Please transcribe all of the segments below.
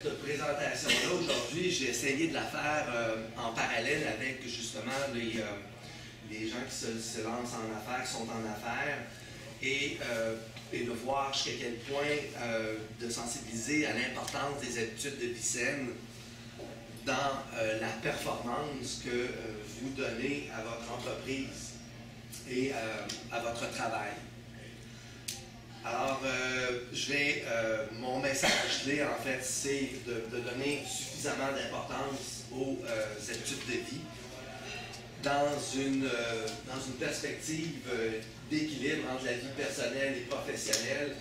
Cette présentation-là, aujourd'hui, j'ai essayé de la faire en parallèle avec justement les gens qui se lancent en affaires, qui sont en affaires, et de voir jusqu'à quel point de sensibiliser à l'importance des habitudes de vie saine dans la performance que vous donnez à votre entreprise et à votre travail. Alors, mon message clé, en fait, c'est de donner suffisamment d'importance aux habitudes de vie dans une perspective d'équilibre entre la vie personnelle et professionnelle,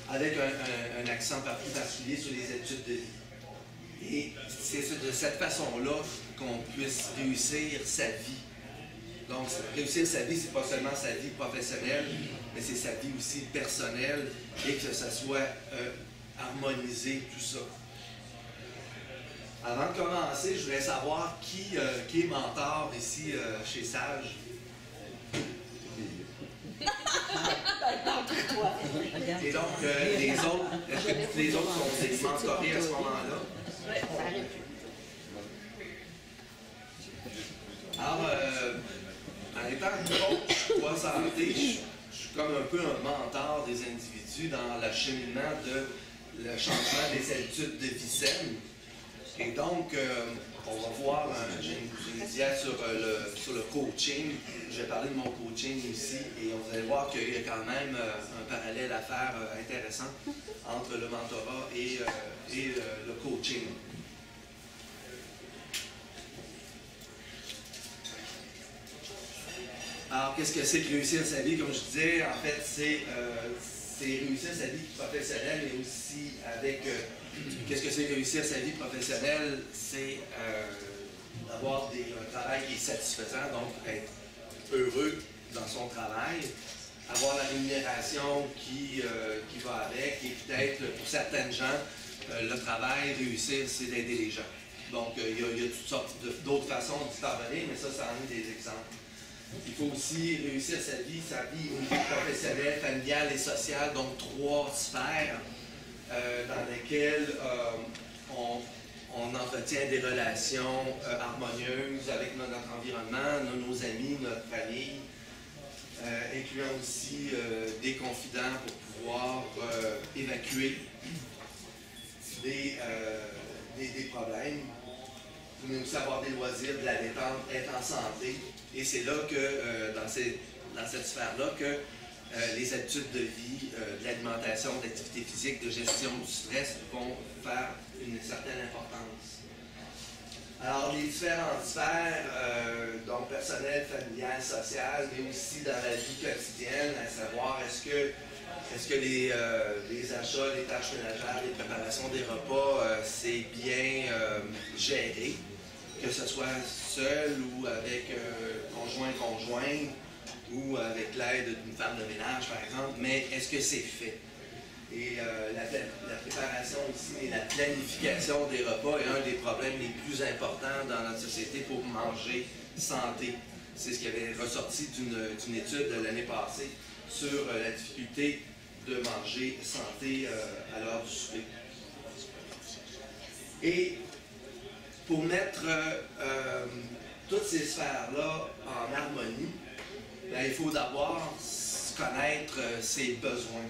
avec un accent particulier sur les habitudes de vie. Et c'est de cette façon-là qu'on puisse réussir sa vie. Donc, réussir sa vie, c'est pas seulement sa vie professionnelle, mais c'est sa vie aussi personnelle et que ça soit harmonisé, tout ça. Avant de commencer, je voudrais savoir qui est mentor ici chez Sage. Et donc, les autres, est-ce que tous les autres sont des mentorés à ce moment-là? Oui, ça arrive. Alors, en étant coach Poids Santé, je suis comme un peu un mentor des individus dans le cheminement de le changement des habitudes de vie saine. Et donc, on va voir, j'ai une diète sur le coaching. Je vais parler de mon coaching ici et vous allez voir qu'il y a quand même un parallèle à faire intéressant entre le mentorat et le coaching. Alors, qu'est-ce que c'est que réussir sa vie? Comme je disais, en fait, c'est réussir sa vie professionnelle, mais aussi avec... qu'est-ce que c'est réussir sa vie professionnelle? C'est d'avoir un travail qui est satisfaisant, donc être heureux dans son travail, avoir la rémunération qui va avec, et peut-être, pour certaines gens, le travail, réussir, c'est d'aider les gens. Donc, il y a toutes sortes d'autres façons d'y parvenir, mais ça en est des exemples. Il faut aussi réussir sa vie au niveau professionnel, familial et social, donc 3 sphères dans lesquelles on entretient des relations harmonieuses avec notre environnement, nos amis, notre famille, incluant aussi des confidents pour pouvoir évacuer des problèmes, mais aussi avoir des loisirs, de la détente, être en santé. Et c'est là que, dans cette sphère-là, que les habitudes de vie, de l'alimentation, de l'activité physique, de gestion du stress vont faire une certaine importance. Alors, les différentes sphères, donc personnelles, familiales, sociales, mais aussi dans la vie quotidienne, à savoir est-ce que les achats, les tâches ménagères, les préparations des repas, c'est bien géré, que ce soit seul ou avec conjoint, ou avec l'aide d'une femme de ménage, par exemple, mais est-ce que c'est fait? Et la préparation aussi et la planification des repas est un des problèmes les plus importants dans notre société pour manger santé. C'est ce qui avait ressorti d'une étude de l'année passée sur la difficulté de manger santé à l'heure du souper. Et pour mettre toutes ces sphères-là en harmonie, bien, il faut d'abord connaître ses besoins.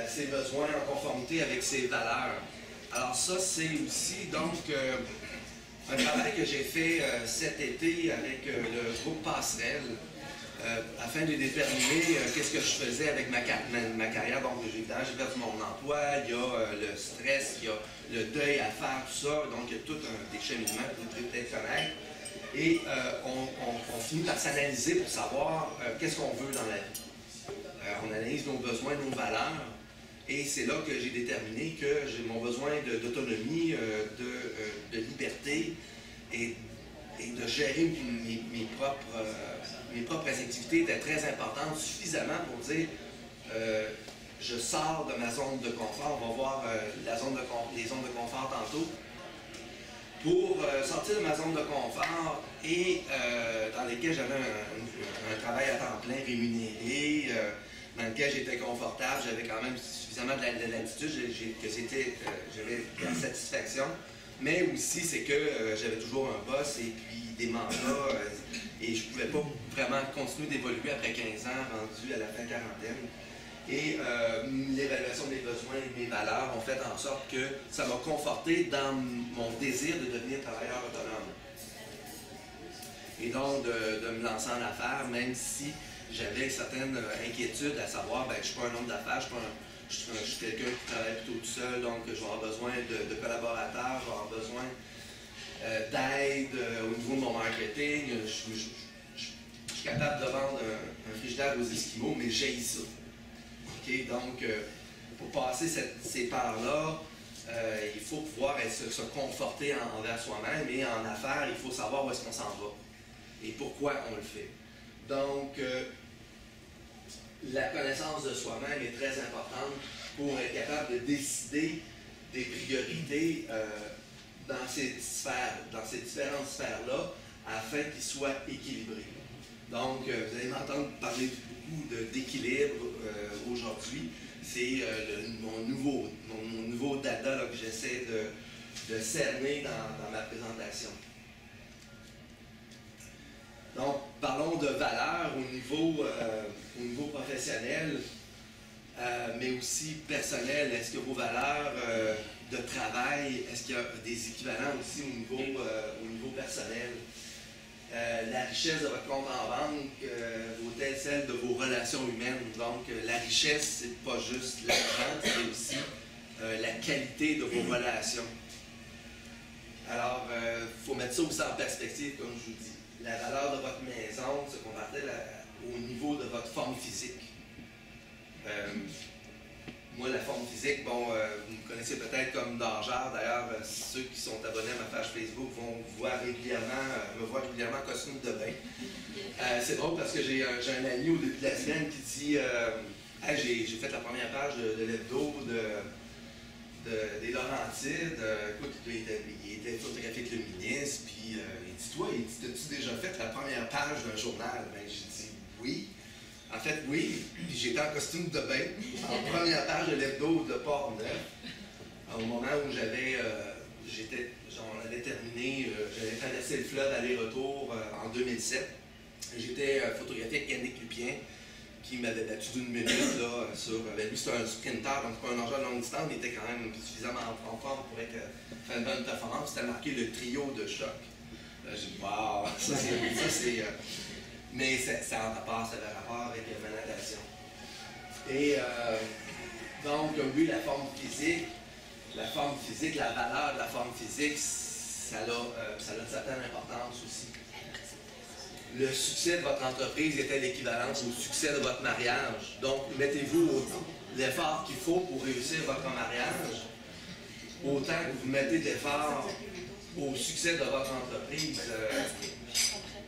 Ses besoins en conformité avec ses valeurs. Alors ça, c'est aussi donc un travail que j'ai fait cet été avec le groupe Passerelle afin de déterminer qu'est-ce que je faisais avec ma carrière. Donc j'ai perdu mon emploi, il y a le stress, il y a le deuil à faire, tout ça. Donc il y a tout des cheminements que vous devez peut-être connaître. Et on finit par s'analyser pour savoir qu'est-ce qu'on veut dans la vie. On analyse nos besoins, nos valeurs, et c'est là que j'ai déterminé que j'ai mon besoin d'autonomie, de liberté et de gérer mes propres activités était très importante, suffisamment pour dire je sors de ma zone de confort. On va voir les zones de confort tantôt. Pour sortir de ma zone de confort et dans lesquelles j'avais un travail à temps plein rémunéré, dans lequel j'étais confortable, j'avais quand même suffisamment de latitude, j'avais de la satisfaction. Mais aussi, c'est que j'avais toujours un boss et puis des mandats et je ne pouvais pas vraiment continuer d'évoluer après 15 ans, rendu à la fin quarantaine. Et l'évaluation des besoins et de mes valeurs ont fait en sorte que ça m'a conforté dans mon désir de devenir travailleur autonome. Et donc, de me lancer en affaires, même si j'avais certaines inquiétudes à savoir, ben, je ne suis pas un homme d'affaires, je suis quelqu'un qui travaille plutôt tout seul, donc je vais avoir besoin de collaborateurs, je vais avoir besoin d'aide au niveau de mon marketing. Je suis capable de vendre un frigidaire aux Esquimaux, mais j'ai ça. Okay? Donc, pour passer ces parts-là, il faut pouvoir se conforter envers soi-même, et en affaires, il faut savoir où est-ce qu'on s'en va et pourquoi on le fait. Donc, la connaissance de soi-même est très importante pour être capable de décider des priorités dans ces différentes sphères-là, afin qu'ils soient équilibrés. Donc, vous allez m'entendre parler beaucoup d'équilibre aujourd'hui. C'est mon nouveau dada là, que j'essaie de cerner dans ma présentation. Donc, parlons de valeurs au niveau professionnel, mais aussi personnel. Est-ce que vos valeurs de travail, est-ce qu'il y a des équivalents aussi au niveau personnel? La richesse de votre compte en banque vaut-elle celle de vos relations humaines? Donc, la richesse, c'est pas juste l'argent, c'est aussi la qualité de vos relations. Alors, il faut mettre ça aussi en perspective, comme je vous dis. La valeur de votre maison se convertit au niveau de votre forme physique. Moi, la forme physique, bon, vous me connaissez peut-être comme nageur. D'ailleurs, ceux qui sont abonnés à ma page Facebook vont me voir régulièrement en costume de bain. C'est drôle parce que j'ai un ami au début de la semaine qui dit hey, j'ai fait la première page de l'hebdo des Laurentides. Écoute, il était photographié avec le ministre, puis il dit toi, t'as-tu déjà fait la première page d'un journal? Ben, j'ai dit oui. En fait, oui, puis j'étais en costume de bain, en première page de l'hebdo de Port-Neuf, au moment où on avait terminé, j'avais traversé le fleuve aller-retour en 2007. J'étais photographié avec Yannick Lupien, qui m'avait battu d'une minute là, lui, c'était un sprinter, donc pas un nageur de longue distance, mais il était quand même suffisamment en forme pour faire une bonne performance. C'était marqué le trio de choc. J'ai dit, waouh, ça c'est. Mais ça avait rapport avec ma natation. Et donc, oui, la valeur de la forme physique, ça a une certaine importance aussi. Le succès de votre entreprise était l'équivalence au succès de votre mariage. Donc, mettez-vous l'effort qu'il faut pour réussir votre mariage, autant que vous mettez de l'effort au succès de votre entreprise.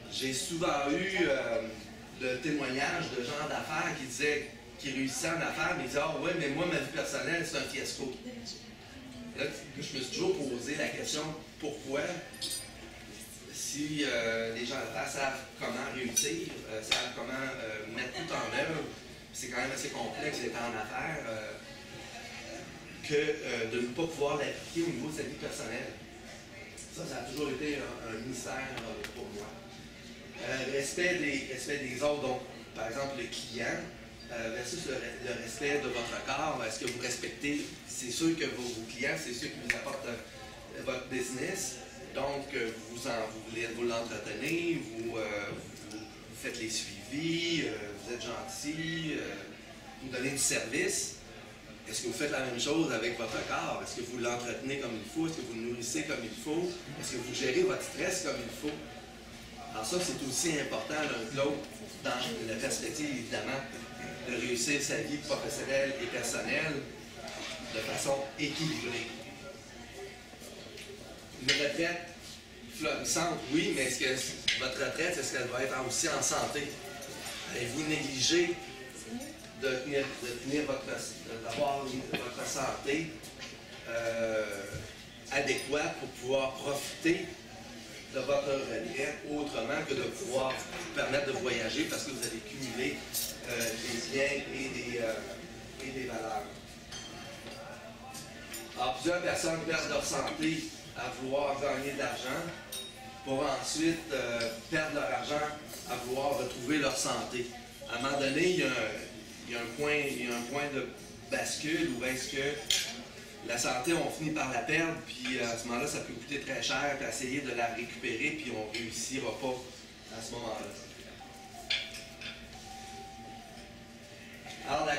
J'ai souvent eu le témoignage de gens d'affaires qui réussissaient en affaires, mais ils disaient « Ah ouais, mais moi, ma vie personnelle, c'est un fiasco. » Là, je me suis toujours posé la question « Pourquoi? » Si les gens d'affaires savent comment réussir, savent comment mettre tout en œuvre, c'est quand même assez complexe d'être en affaires, que de ne pas pouvoir l'appliquer au niveau de sa vie personnelle. Ça a toujours été un mystère pour moi. Respect des autres, donc par exemple le client versus le respect de votre corps. Est-ce que vous respectez, c'est sûr que vos clients, c'est ceux qui vous apportent votre business, donc vous l'entretenez, vous faites les suivis, vous êtes gentil, vous donnez du service. Est-ce que vous faites la même chose avec votre corps? Est-ce que vous l'entretenez comme il faut? Est-ce que vous le nourrissez comme il faut? Est-ce que vous gérez votre stress comme il faut? Alors ça, c'est aussi important l'un que l'autre dans la perspective, évidemment, de réussir sa vie professionnelle et personnelle de façon équilibrée. Une retraite florissante, oui, mais est-ce que votre retraite, est-ce qu'elle va être aussi en santé? Allez-vous négliger d'avoir votre santé adéquate pour pouvoir profiter de votre retraite autrement que de pouvoir vous permettre de voyager parce que vous avez cumulé des biens et des valeurs. Alors, plusieurs personnes perdent leur santé à vouloir gagner de l'argent pour ensuite perdre leur argent à vouloir retrouver leur santé. À un moment donné, il y a un point de bascule où est-ce que la santé, on finit par la perdre, puis à ce moment-là, ça peut coûter très cher, puis essayer de la récupérer, puis on ne réussira pas à ce moment-là. Alors,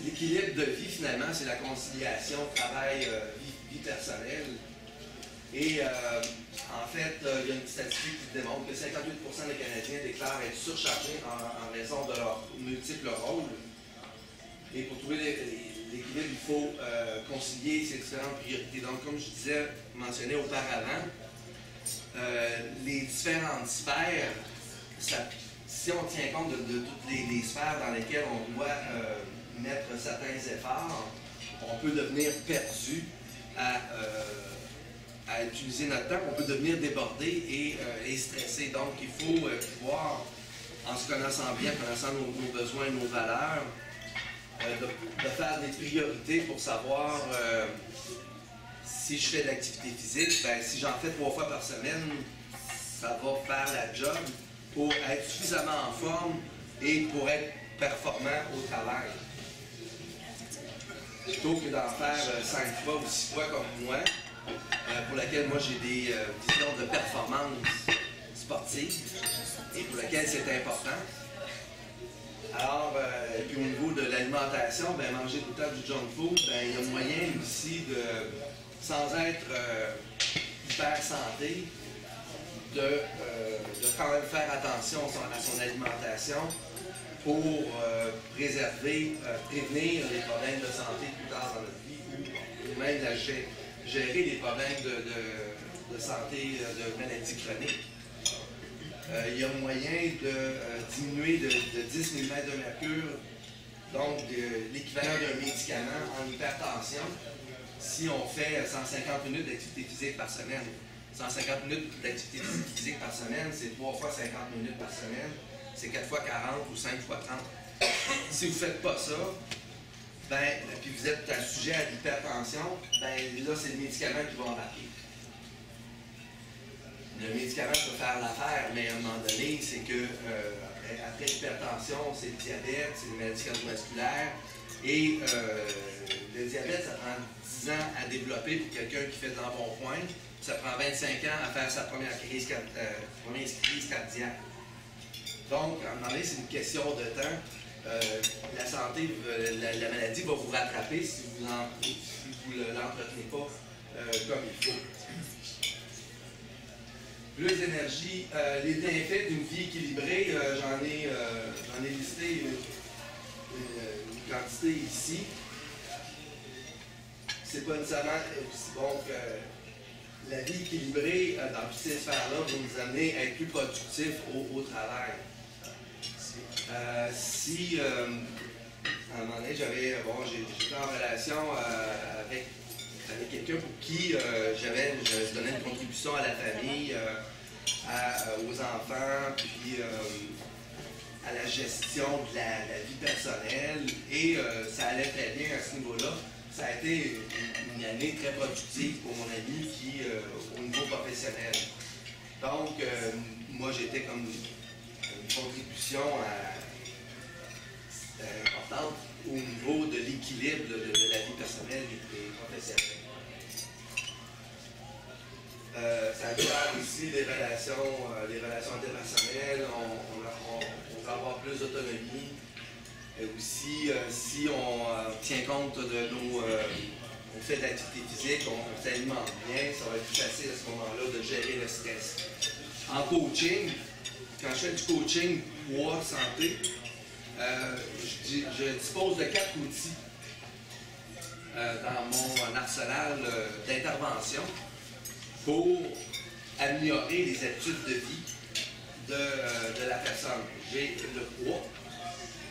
l'équilibre de vie, finalement, c'est la conciliation travail-vie personnelle. Et en fait, il y a une statistique qui démontre que 58% des Canadiens déclarent être surchargés en raison de leurs multiples rôles. Et pour trouver l'équilibre, il faut concilier ces différentes priorités. Donc, comme je disais, mentionné auparavant, les différentes sphères, si on tient compte de toutes les sphères dans lesquelles on doit mettre certains efforts, on peut devenir perdu à utiliser notre temps, on peut devenir débordé et stressé. Donc, il faut pouvoir, en se connaissant bien, connaissant nos besoins et nos valeurs, de faire des priorités pour savoir si je fais de l'activité physique, ben, si j'en fais 3 fois par semaine, ça va faire la job pour être suffisamment en forme et pour être performant au travail. Plutôt que d'en faire 5 fois ou 6 fois comme moi, pour laquelle moi j'ai des visions de performance sportive et pour laquelle c'est important. Alors, puis au niveau de l'alimentation, ben, manger tout le temps du junk food, ben, il y a moyen aussi de, sans être hyper santé, de quand même faire attention à son alimentation pour prévenir les problèmes de santé plus tard dans notre vie ou même gérer les problèmes de santé, de maladies chroniques. Il y a moyen de diminuer de 10 mm de mercure, donc l'équivalent d'un médicament en hypertension, si on fait 150 minutes d'activité physique par semaine. 150 minutes d'activité physique par semaine, c'est 3 fois 50 minutes par semaine, c'est 4 fois 40 ou 5 fois 30. Si vous ne faites pas ça, ben, puis vous êtes sujet à l'hypertension, ben, là, c'est le médicament qui va embarquer. Le médicament peut faire l'affaire, mais à un moment donné, c'est que après l'hypertension, c'est le diabète, c'est les maladies cardiovasculaires. Et le diabète, ça prend 10 ans à développer pour quelqu'un qui fait de l'embonpoint. Ça prend 25 ans à faire sa première crise cardiaque. Donc, à un moment donné, c'est une question de temps. La santé, la maladie va vous rattraper si vous ne l'entretenez pas comme il faut. Plus d'énergie, les bienfaits d'une vie équilibrée, j'en ai listé une quantité ici. C'est pas nécessairement aussi bon que la vie équilibrée dans toutes ces sphères-là va nous amener à être plus productif au travail. Si à un moment donné, j'étais en relation avec quelqu'un pour qui je donnais une contribution à la famille, aux enfants, puis à la gestion de la vie personnelle, et ça allait très bien à ce niveau-là. Ça a été une année très productive pour mon ami qui, au niveau professionnel. Donc, moi, j'étais comme une contribution importante au niveau de l'équilibre de la vie personnelle et professionnelle. Ça acquiert aussi les relations interpersonnelles, on peut avoir plus d'autonomie. Et aussi, si on tient compte de on fait de l'activité physique, on s'alimente bien, ça va être plus facile à ce moment-là de gérer le stress. En coaching, quand je fais du coaching poids santé, je dispose de 4 outils dans mon arsenal d'intervention pour améliorer les habitudes de vie de la personne. J'ai le poids,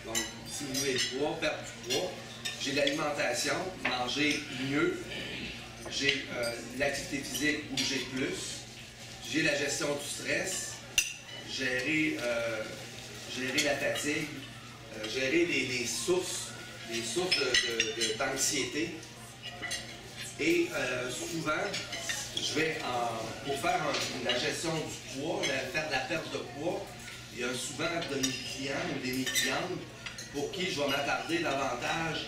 donc diminuer le poids, perdre du poids. J'ai l'alimentation, manger mieux. J'ai l'activité physique, bouger plus. j'ai la gestion du stress, gérer la fatigue, gérer les sources d'anxiété. Et souvent, je vais, pour faire la gestion du poids, faire de la perte de poids, il y a souvent de mes clients ou de mes clientes pour qui je vais m'attarder davantage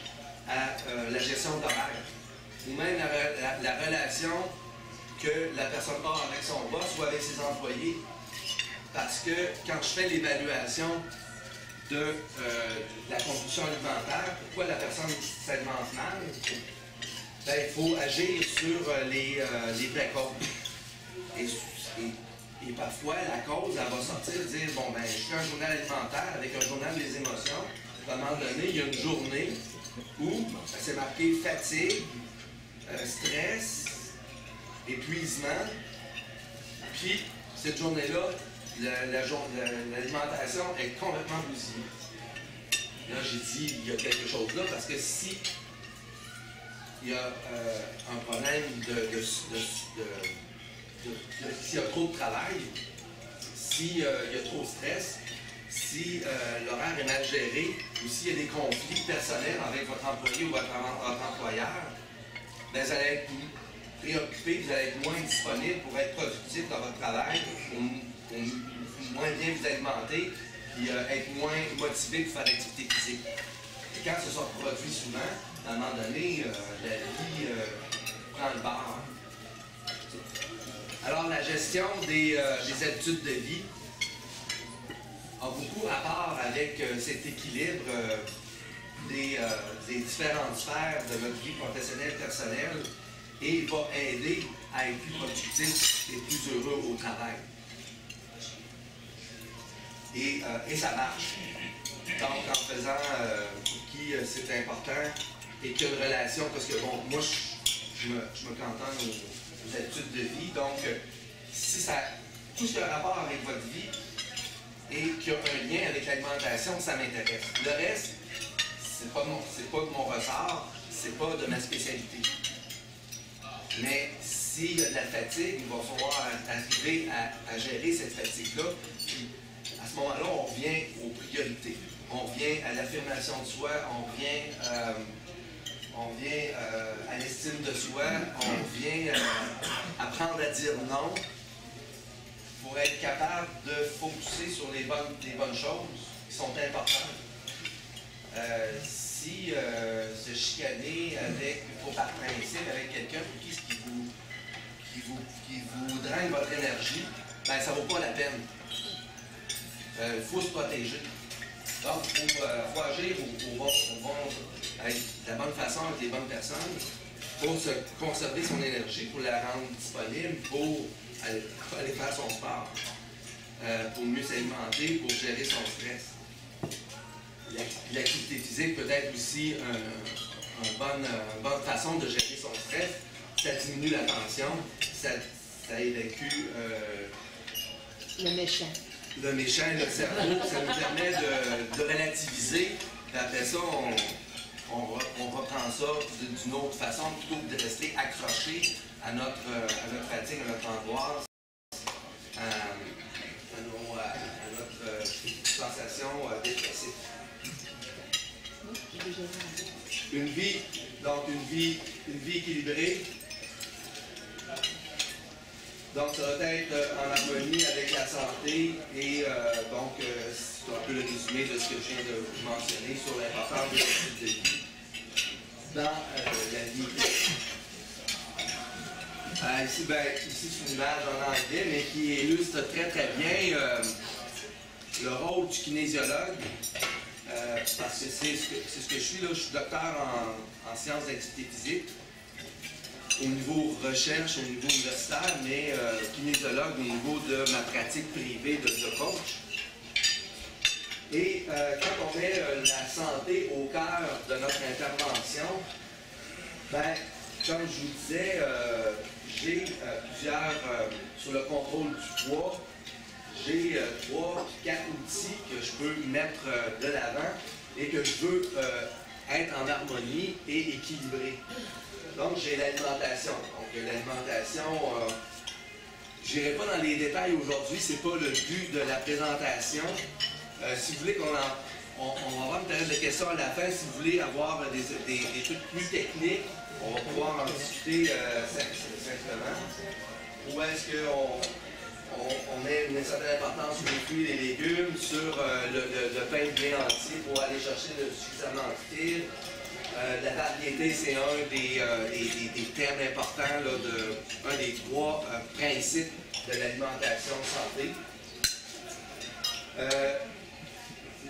à la gestion d'horaire. Ou même la relation que la personne a avec son boss ou avec ses employés. Parce que quand je fais l'évaluation de la compulsion alimentaire, pourquoi la personne s'alimente mal, ben, il faut agir sur les vraies causes. Et parfois, la cause, elle va sortir et dire, bon, ben, je fais un journal alimentaire avec un journal des émotions. À un moment donné, il y a une journée où c'est marqué fatigue, stress, épuisement. Puis, cette journée-là, l'alimentation est complètement bousillée. Là, j'ai dit, il y a quelque chose là, parce que si il y a un problème s'il y a trop de travail, s'il y a trop de stress, si l'horaire est mal géré, ou s'il y a des conflits personnels avec votre employé ou votre employeur, ben, vous allez être préoccupé, vous allez être moins disponible pour être productif dans votre travail, moins bien vous alimenter, puis être moins motivé pour faire l'activité physique. Et quand ce sera produit souvent, à un moment donné, la vie prend le bord. Alors, la gestion des habitudes de vie a beaucoup rapport avec cet équilibre des différentes sphères de notre vie professionnelle, personnelle, et va aider à être plus productif et plus heureux au travail. Et ça marche. Donc, en faisant pour qui c'est important et qu'il y a une relation, parce que bon, moi, je me cantonne aux habitudes de vie. Donc, si ça, tout ce qui a un rapport avec votre vie et qui a un lien avec l'alimentation, ça m'intéresse. Le reste, c'est pas de mon ressort, c'est pas de ma spécialité. Mais s'il y a de la fatigue, il va falloir arriver à gérer cette fatigue-là. À ce moment-là, on revient aux priorités. On vient à l'affirmation de soi, on vient à l'estime de soi, on vient apprendre à dire non pour être capable de focusser sur les bonnes choses qui sont importantes. Si se chicaner par principe avec quelqu'un pour qui vous draine votre énergie, ben, ça ne vaut pas la peine. Il faut se protéger. Donc, il faut agir avec la bonne façon avec les bonnes personnes pour se conserver son énergie, pour la rendre disponible, pour aller faire son sport, pour mieux s'alimenter, pour gérer son stress. L'activité physique peut être aussi une bonne façon de gérer son stress. Ça diminue la tension, ça évacue le méchant. Le méchant et le cerveau, ça nous permet de relativiser. Puis après ça, on reprend ça d'une autre façon, plutôt que de rester accroché à notre fatigue, à notre angoisse, à notre sensation dépressive. Une vie équilibrée. Donc, ça va être en harmonie avec la santé et donc, c'est un peu le résumé de ce que je viens de vous mentionner sur l'importance de l'habitude de vie dans la vie. Ici, c'est une image en anglais, mais qui illustre très très bien le rôle du kinésiologue, parce que c'est ce que je suis là. Je suis docteur en sciences d'activité physique, au niveau recherche, au niveau universitaire, mais kinésiologue au niveau de ma pratique privée de coach. Et quand on met la santé au cœur de notre intervention, ben, comme je vous disais, j'ai plusieurs, sur le contrôle du poids, j'ai 3 ou 4 outils que je peux mettre de l'avant et que je veux être en harmonie et équilibré. Donc, j'ai l'alimentation. Donc, l'alimentation, Je n'irai pas dans les détails aujourd'hui, ce n'est pas le but de la présentation. Si vous voulez qu'on va avoir une période de questions à la fin, si vous voulez avoir des trucs plus techniques, on va pouvoir en discuter simplement. Ou est-ce qu'on met une certaine importance sur les fruits et les légumes, sur le pain bien entier pour aller chercher suffisamment de fibres. La variété, c'est un des termes importants, là, un des trois principes de l'alimentation santé.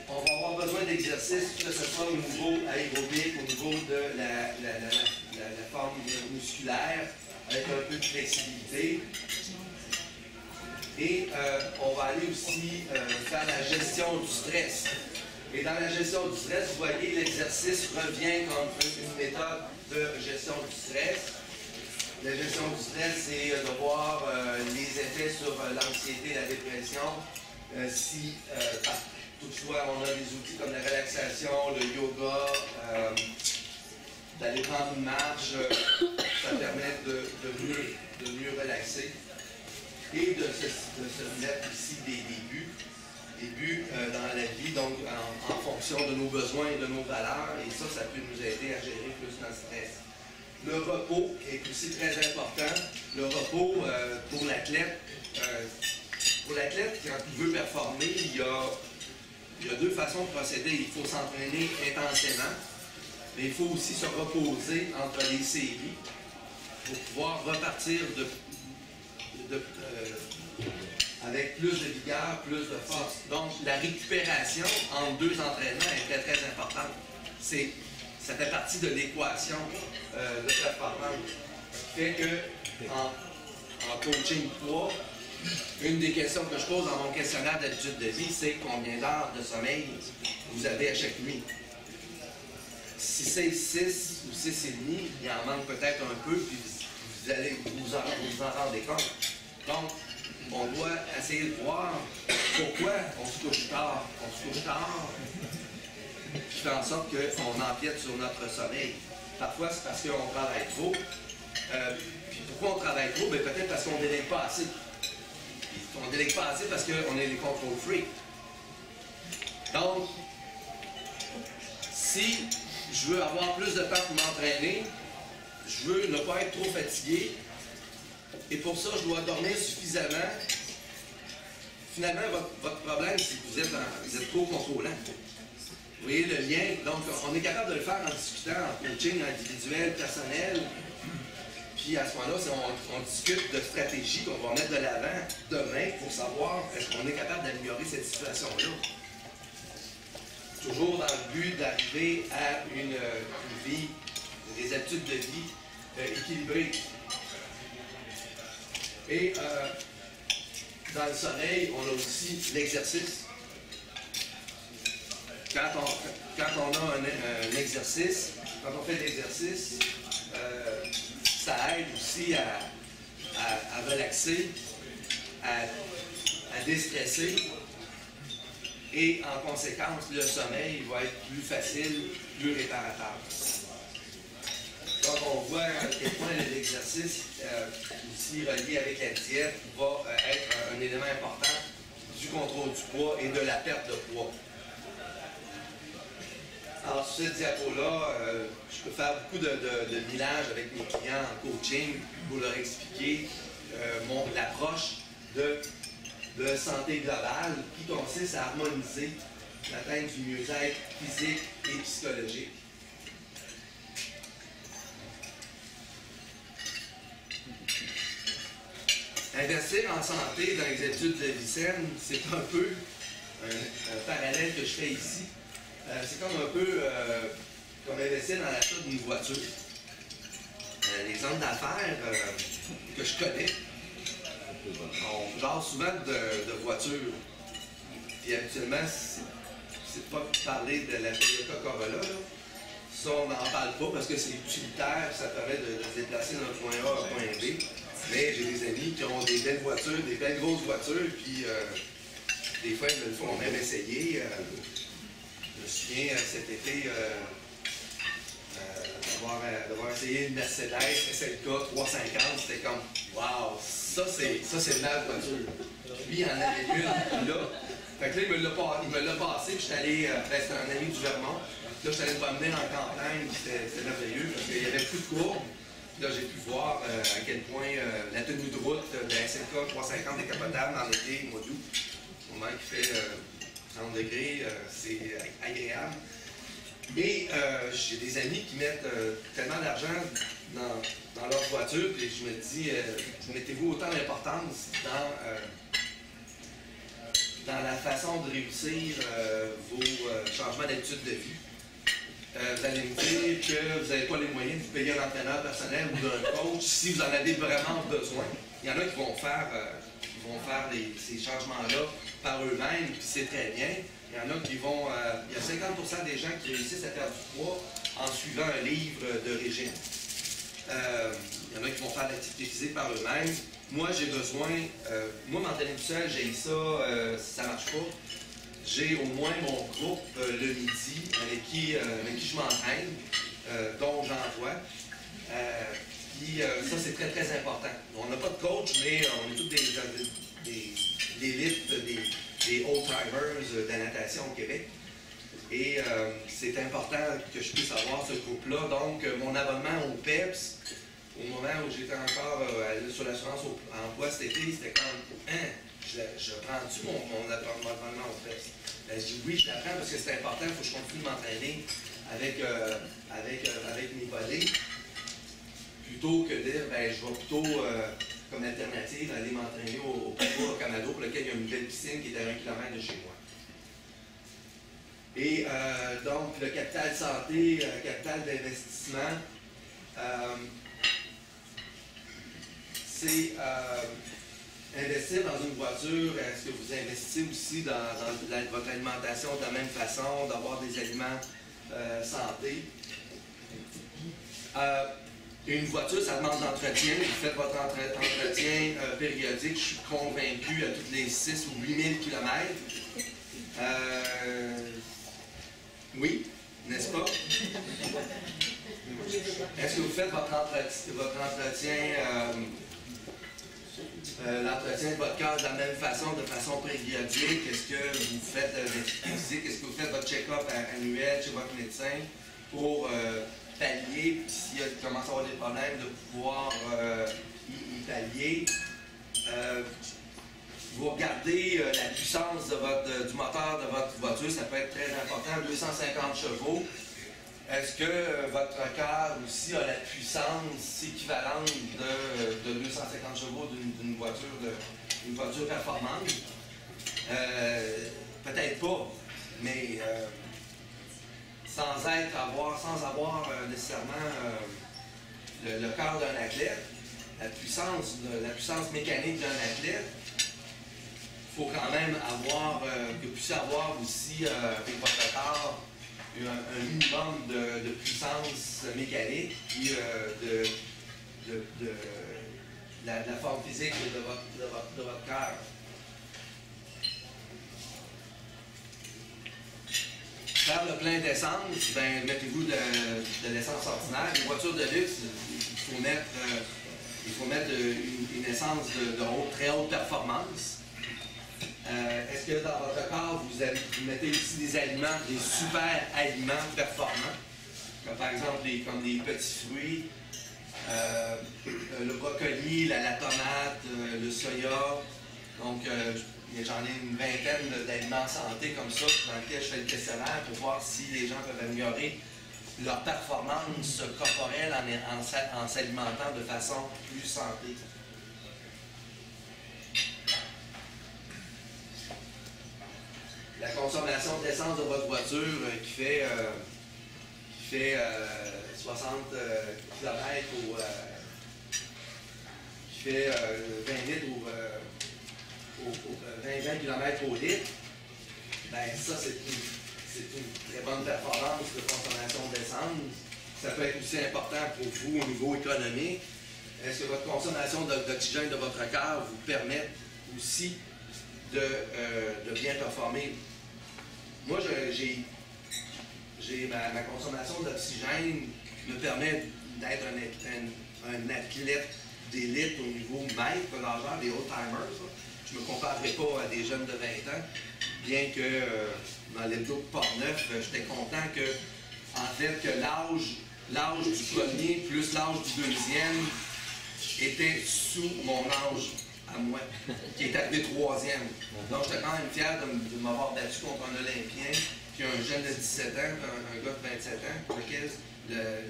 On va avoir besoin d'exercices, que ce soit au niveau aérobique, au niveau de la forme musculaire, avec un peu de flexibilité. Et on va aller aussi faire la gestion du stress. Et dans la gestion du stress, vous voyez, l'exercice revient comme une méthode de gestion du stress. La gestion du stress, c'est de voir les effets sur l'anxiété, la dépression. Si toutefois on a des outils comme la relaxation, le yoga, d'aller prendre une marche, ça permet de mieux relaxer. Et de se mettre ici des buts dans la vie, donc en fonction de nos besoins et de nos valeurs, et ça peut nous aider à gérer plus notre stress. Le repos est aussi très important. Le repos pour l'athlète, quand il veut performer, il y a deux façons de procéder. Il faut s'entraîner intensément, mais il faut aussi se reposer entre les séries pour pouvoir repartir avec plus de vigueur, plus de force. Donc, la récupération entre deux entraînements est très, très importante. Ça fait partie de l'équation de performance. Ce qui fait que, en coaching poids, une des questions que je pose dans mon questionnaire d'habitude de vie, c'est combien d'heures de sommeil vous avez à chaque nuit. Si c'est 6 ou 6,5, il en manque peut-être un peu, puis vous allez vous en rendre compte. Donc, on doit essayer de voir pourquoi on se couche tard. On se couche tard, qui fait en sorte qu'on empiète sur notre sommeil. Parfois, c'est parce qu'on travaille trop. Puis pourquoi on travaille trop? Bien, peut-être parce qu'on ne délègue pas assez. On ne délègue pas assez parce qu'on est les control freaks. Donc, si je veux avoir plus de temps pour m'entraîner, je veux ne pas être trop fatigué, et pour ça, je dois dormir suffisamment. Finalement, votre problème, c'est que vous êtes trop contrôlant. Vous voyez le lien? Donc, on est capable de le faire en discutant, en coaching individuel, personnel. Puis à ce moment-là, on discute de stratégies qu'on va mettre de l'avant demain pour savoir est-ce qu'on est capable d'améliorer cette situation-là. Toujours dans le but d'arriver à une vie, des habitudes de vie équilibrées. Et dans le sommeil, on a aussi l'exercice. Quand on a un exercice, quand on fait de l'exercice, ça aide aussi à relaxer, à déstresser. Et en conséquence, le sommeil va être plus facile, plus réparateur. Donc, on voit à quel point l'exercice, aussi relié avec la diète, va être un élément important du contrôle du poids et de la perte de poids. Alors, sur cette diapo-là, je peux faire beaucoup de millage avec mes clients en coaching pour leur expliquer l'approche de santé globale qui consiste à harmoniser l'atteinte du mieux-être physique et psychologique. Investir en santé dans les études de vie saine, c'est un peu un parallèle que je fais ici. C'est comme un peu comme investir dans l'achat d'une voiture. Les hommes d'affaires que je connais, on parle souvent de voitures. Puis habituellement, c'est pas parler de la Toyota Corolla. Là. Ça, on n'en parle pas parce que c'est utilitaire, ça permet de se déplacer d'un point A à un point B. Mais j'ai des amis qui ont des belles voitures, des belles grosses voitures, puis des fois, ils me le font même essayer. Je me souviens cet été d'avoir essayé une Mercedes SLK 350, c'était comme wow, ça, c'est ma voiture. Lui, il en avait une, là. Fait que là, il me l'a passé, puis j'étais allé, c'était un ami du Vermont. Là, j'étais allé me promener en campagne, c'était merveilleux, parce qu'il y avait plus de courbes. Là, j'ai pu voir à quel point la tenue de route de la SLK 350 décapotable dans l'été, au mois d'août, au moment qui fait 30 degrés, c'est agréable. Mais j'ai des amis qui mettent tellement d'argent dans leur voiture, et je me dis, mettez-vous autant d'importance dans la façon de réussir vos changements d'habitude de vie. Vous allez me dire que vous n'avez pas les moyens de vous payer un entraîneur personnel ou d'un coach si vous en avez vraiment besoin. Il y en a qui vont faire, ces changements-là par eux-mêmes, puis c'est très bien. Il y en a qui vont... il y a 50% des gens qui réussissent à perdre du poids en suivant un livre de régime. Il y en a qui vont faire l'activité physique par eux-mêmes. Moi, j'ai besoin... moi, m'entraîner tout seul, j'ai ça, ça ne marche pas. J'ai au moins mon groupe le midi avec qui je m'entraîne, dont j'envoie. Puis ça, c'est très, très important. On n'a pas de coach, mais on est tous des élites, des old-timers de la natation au Québec. Et c'est important que je puisse avoir ce groupe-là. Donc, mon abonnement au PEPS, au moment où j'étais encore sur l'assurance emploi cet été, c'était comme je prends-tu mon abonnement au PEPS? Ben, je dis oui, je l'apprends parce que c'est important, il faut que je continue de m'entraîner avec mes volets. Plutôt que de dire, ben, je vais plutôt, comme alternative, aller m'entraîner au Parcours au Canada, pour lequel il y a une belle piscine qui est à 1 km de chez moi. Et donc, le capital santé, capital d'investissement, c'est investir dans une voiture. Est-ce que vous investissez aussi dans votre alimentation de la même façon, d'avoir des aliments santé? Une voiture, ça demande d'entretien. Vous faites votre entretien périodique, je suis convaincu, à tous les 6 ou 8 000 km. Oui, n'est-ce pas? Est-ce que vous faites votre entretien, l'entretien de votre cœur de la même façon, de façon périodique? Est-ce que vous faites l'activité physique? Est-ce que vous faites votre check-up annuel chez votre médecin pour pallier, puis s'il commence à avoir des problèmes, de pouvoir y pallier? Vous regardez la puissance du moteur de votre voiture, ça peut être très important, 250 chevaux. Est-ce que votre cœur aussi a la puissance équivalente de 250 chevaux d'une voiture performante? Peut-être pas, mais sans avoir nécessairement le cœur d'un athlète, la puissance mécanique d'un athlète, il faut quand même que vous puissiez avoir aussi avec votre corps un minimum de puissance mécanique puis de la forme physique de votre cœur. Faire le plein d'essence, ben, mettez-vous de l'essence ordinaire. Les voitures de luxe, il faut mettre une essence de très haute performance. Est-ce que dans votre corps, vous mettez aussi des aliments, des super aliments performants, comme par exemple comme des petits fruits, le brocoli, la tomate, le soya. Donc, j'en ai une vingtaine d'aliments santé comme ça, dans lesquels je fais le questionnaire pour voir si les gens peuvent améliorer leur performance corporelle en s'alimentant de façon plus santé. La consommation d'essence de votre voiture qui fait 60 km qui fait 20 litres ou 20 km au litre, ben ça c'est une très bonne performance de consommation d'essence. Ça peut être aussi important pour vous au niveau économique. Est-ce que votre consommation d'oxygène de votre cœur vous permet aussi de bien performer? Moi, ma consommation d'oxygène me permet d'être un athlète d'élite au niveau maître nageur, des old-timers. Je ne me comparerai pas à des jeunes de 20 ans, bien que dans l'hebdo de Port-Neuf, j'étais content que, en fait, que l'âge du premier plus l'âge du deuxième était sous mon âge à moi, qui est arrivé troisième. Donc, j'étais quand même fier de m'avoir battu contre un Olympien, puis un jeune de 17 ans, un gars de 27 ans, pour lequel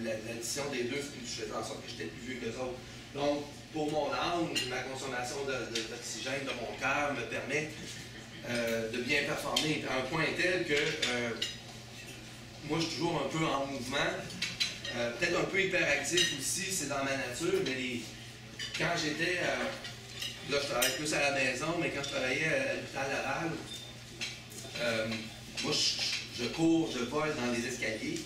l'addition des deux faisait en sorte que j'étais plus vieux que les autres. Donc, pour mon âge, ma consommation d'oxygène de mon cœur me permet de bien performer à un point tel que moi, je suis toujours un peu en mouvement, peut-être un peu hyperactif aussi, c'est dans ma nature, mais quand j'étais, là je travaille plus à la maison, mais quand je travaillais à l'hôpital Laval, moi je cours, je vole dans les escaliers,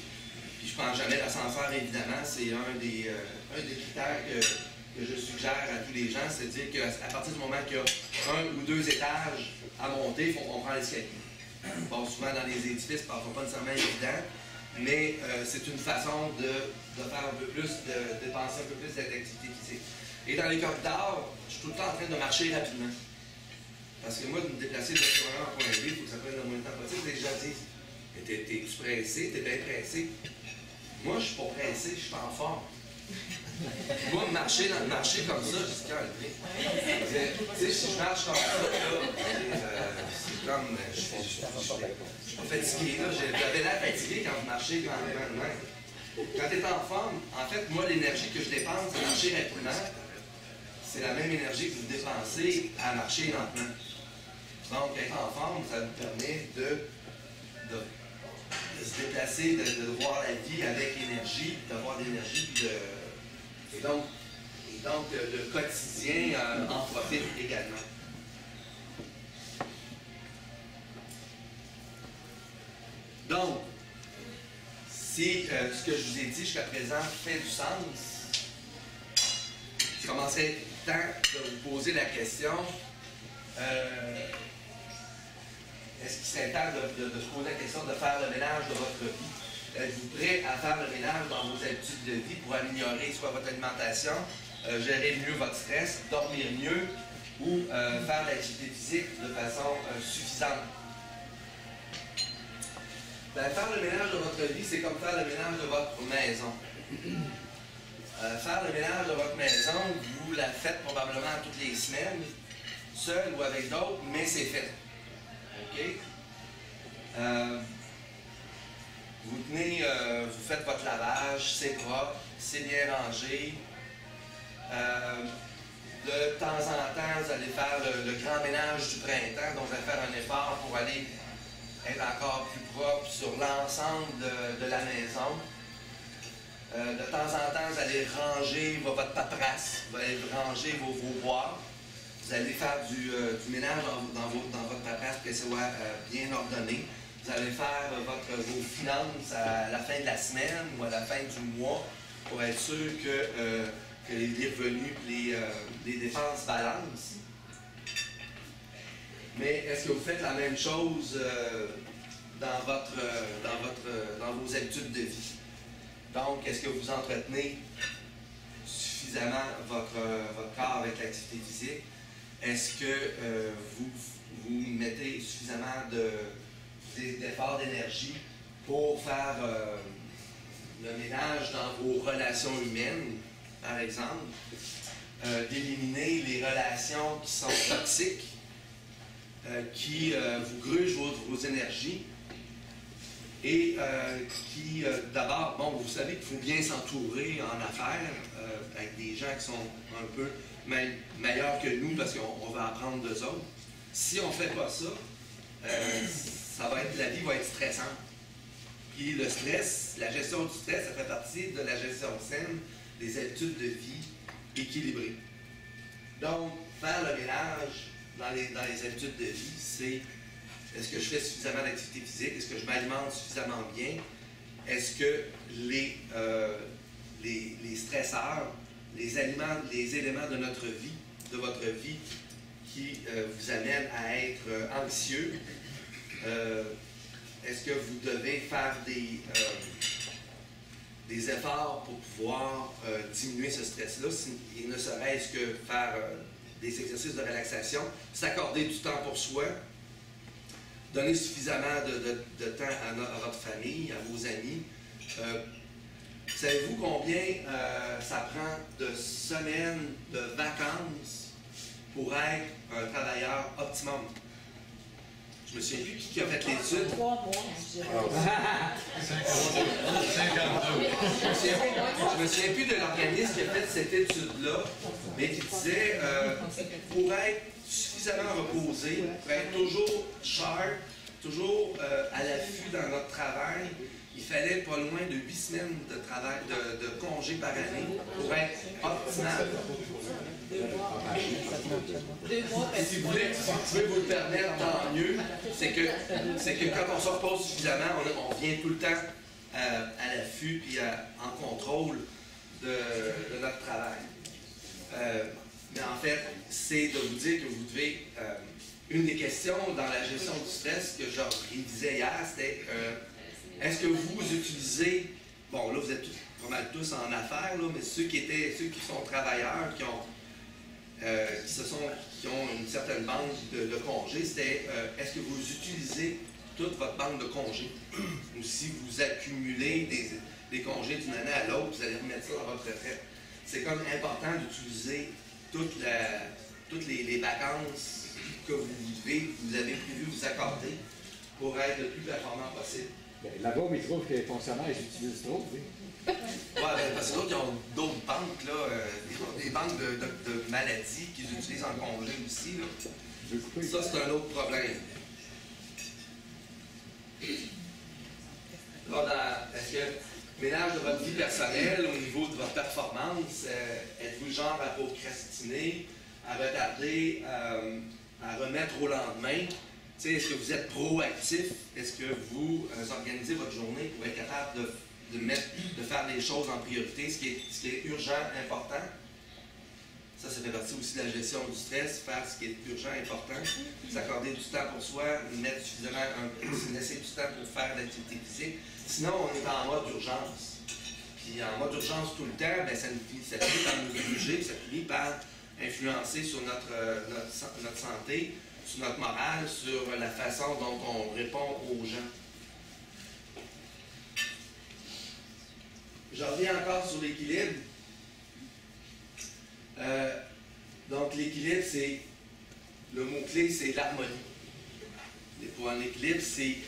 puis je prends jamais l'ascenseur évidemment, c'est un des critères que je suggère à tous les gens, c'est-à-dire qu'à partir du moment qu'il y a 1 ou 2 étages à monter, on prend l'escalier. Bon, souvent dans les édifices, parfois pas nécessairement évident, mais c'est une façon de faire un peu plus, de dépenser un peu plus d'activité physique. Et dans les corridors, je suis tout le temps en train de marcher rapidement. Parce que moi, de me déplacer de point A en point B, il faut que ça prenne le moins de temps possible. Les gens disent, t'es-tu pressé? T'es bien pressé? Moi, je suis pas pressé, je suis en forme. Moi, marcher comme ça, je suis calmé. Tu sais, si je marche comme ça, c'est comme. Je suis pas fatigué, là. J'avais l'air fatigué quand vous marchez grandement. Quand tu es en forme, en fait, moi, l'énergie que je dépense à marcher rapidement, c'est la même énergie que vous dépensez à marcher lentement. Donc, être en forme, ça nous permet de se déplacer, de voir la vie avec énergie, d'avoir de l'énergie, puis Et donc, le quotidien en profite également. Donc, si ce que je vous ai dit jusqu'à présent fait du sens, il commencerait temps de vous poser la question, est-ce qu'il serait temps de se poser la question de faire le ménage de votre vie? Êtes-vous prêt à faire le ménage dans vos habitudes de vie pour améliorer soit votre alimentation, gérer mieux votre stress, dormir mieux ou faire l'activité physique de façon suffisante? Ben, faire le ménage de votre vie, c'est comme faire le ménage de votre maison. Faire le ménage de votre maison, vous la faites probablement toutes les semaines, seul ou avec d'autres, mais c'est fait. OK? Vous faites votre lavage, c'est propre, c'est bien rangé. De temps en temps, vous allez faire le grand ménage du printemps, donc vous allez faire un effort pour aller être encore plus propre sur l'ensemble de la maison. De temps en temps, vous allez ranger votre paperasse, vous allez ranger vos boîtes. Vous allez faire du ménage dans votre paperasse pour que ce soit bien ordonné. Vous allez faire vos finances à la fin de la semaine ou à la fin du mois pour être sûr que les revenus et les dépenses balancent. Mais est-ce que vous faites la même chose dans vos habitudes de vie? Donc, est-ce que vous entretenez suffisamment votre corps avec l'activité physique? Est-ce que vous mettez suffisamment d'efforts d'énergie pour faire le ménage dans vos relations humaines, par exemple, d'éliminer les relations qui sont toxiques, qui vous grugent vos énergies et qui, d'abord, bon, vous savez qu'il faut bien s'entourer en affaires avec des gens qui sont un peu meilleurs que nous parce qu'on va apprendre d'eux autres. Si on ne fait pas ça, la vie va être stressante. Puis le stress, la gestion du stress, ça fait partie de la gestion saine des habitudes de vie équilibrées. Donc, faire le ménage dans les habitudes de vie, c'est est-ce que je fais suffisamment d'activité physique? Est-ce que je m'alimente suffisamment bien? Est-ce que les stresseurs, les éléments de notre vie, de votre vie, qui vous amènent à être anxieux, est-ce que vous devez faire des des efforts pour pouvoir diminuer ce stress-là, il ne serait-ce que faire des exercices de relaxation, s'accorder du temps pour soi, donner suffisamment de temps à votre famille, à vos amis. Savez-vous combien ça prend de semaines de vacances pour être un travailleur optimum? Je me souviens plus qui a fait l'étude. 3 mois, je dirais. 52. Je me souviens plus de l'organisme qui a fait cette étude-là, mais qui disait pour être suffisamment reposé, pour être toujours sharp, toujours à l'affût dans notre travail, il fallait pas loin de 8 semaines de travail, de congé par année pour être optimal. 2 mois. 2 mois. Si vous pouvez vous le permettre, tant mieux. C'est que quand on se repose suffisamment, on vient tout le temps à l'affût et en contrôle de notre travail. Mais en fait, c'est de vous dire que vous devez... une des questions dans la gestion du stress que je révisais hier, c'était est-ce que vous utilisez... Bon, là, vous êtes pas mal tous en affaires, là, mais ceux qui sont travailleurs, qui ont une certaine banque de congés, c'était est-ce que vous utilisez toute votre banque de congés? Ou si vous accumulez des congés d'une année à l'autre, vous allez remettre ça dans votre retraite. C'est comme important d'utiliser toutes les vacances que vous avez prévu vous accorder pour être le plus performant possible. Ben, là-bas, ils trouvent que les fonctionnaires utilisent trop. Oui. Ouais, parce que d'autres, ils ont d'autres banques, là, des banques de maladies qu'ils utilisent en congé aussi. Là. Ça, c'est un autre problème. Est-ce que ménage de votre vie personnelle au niveau de votre performance, êtes-vous le genre à procrastiner, à retarder, à remettre au lendemain? Est-ce que vous êtes proactif? Est-ce que vous organisez votre journée pour être capable de faire des choses en priorité, ce qui est urgent, important? Ça fait partie aussi de la gestion du stress, faire ce qui est urgent, important, s'accorder du temps pour soi, mettre suffisamment, laisser du temps pour faire l'activité physique. Sinon, on est en mode d'urgence. Puis en mode d'urgence tout le temps, ben, ça finit par nous gruger, ça finit par influencer sur notre santé, sur notre morale, sur la façon dont on répond aux gens. Je reviens encore sur l'équilibre. Donc l'équilibre, c'est le mot-clé, c'est l'harmonie. Et pour un équilibre, c'est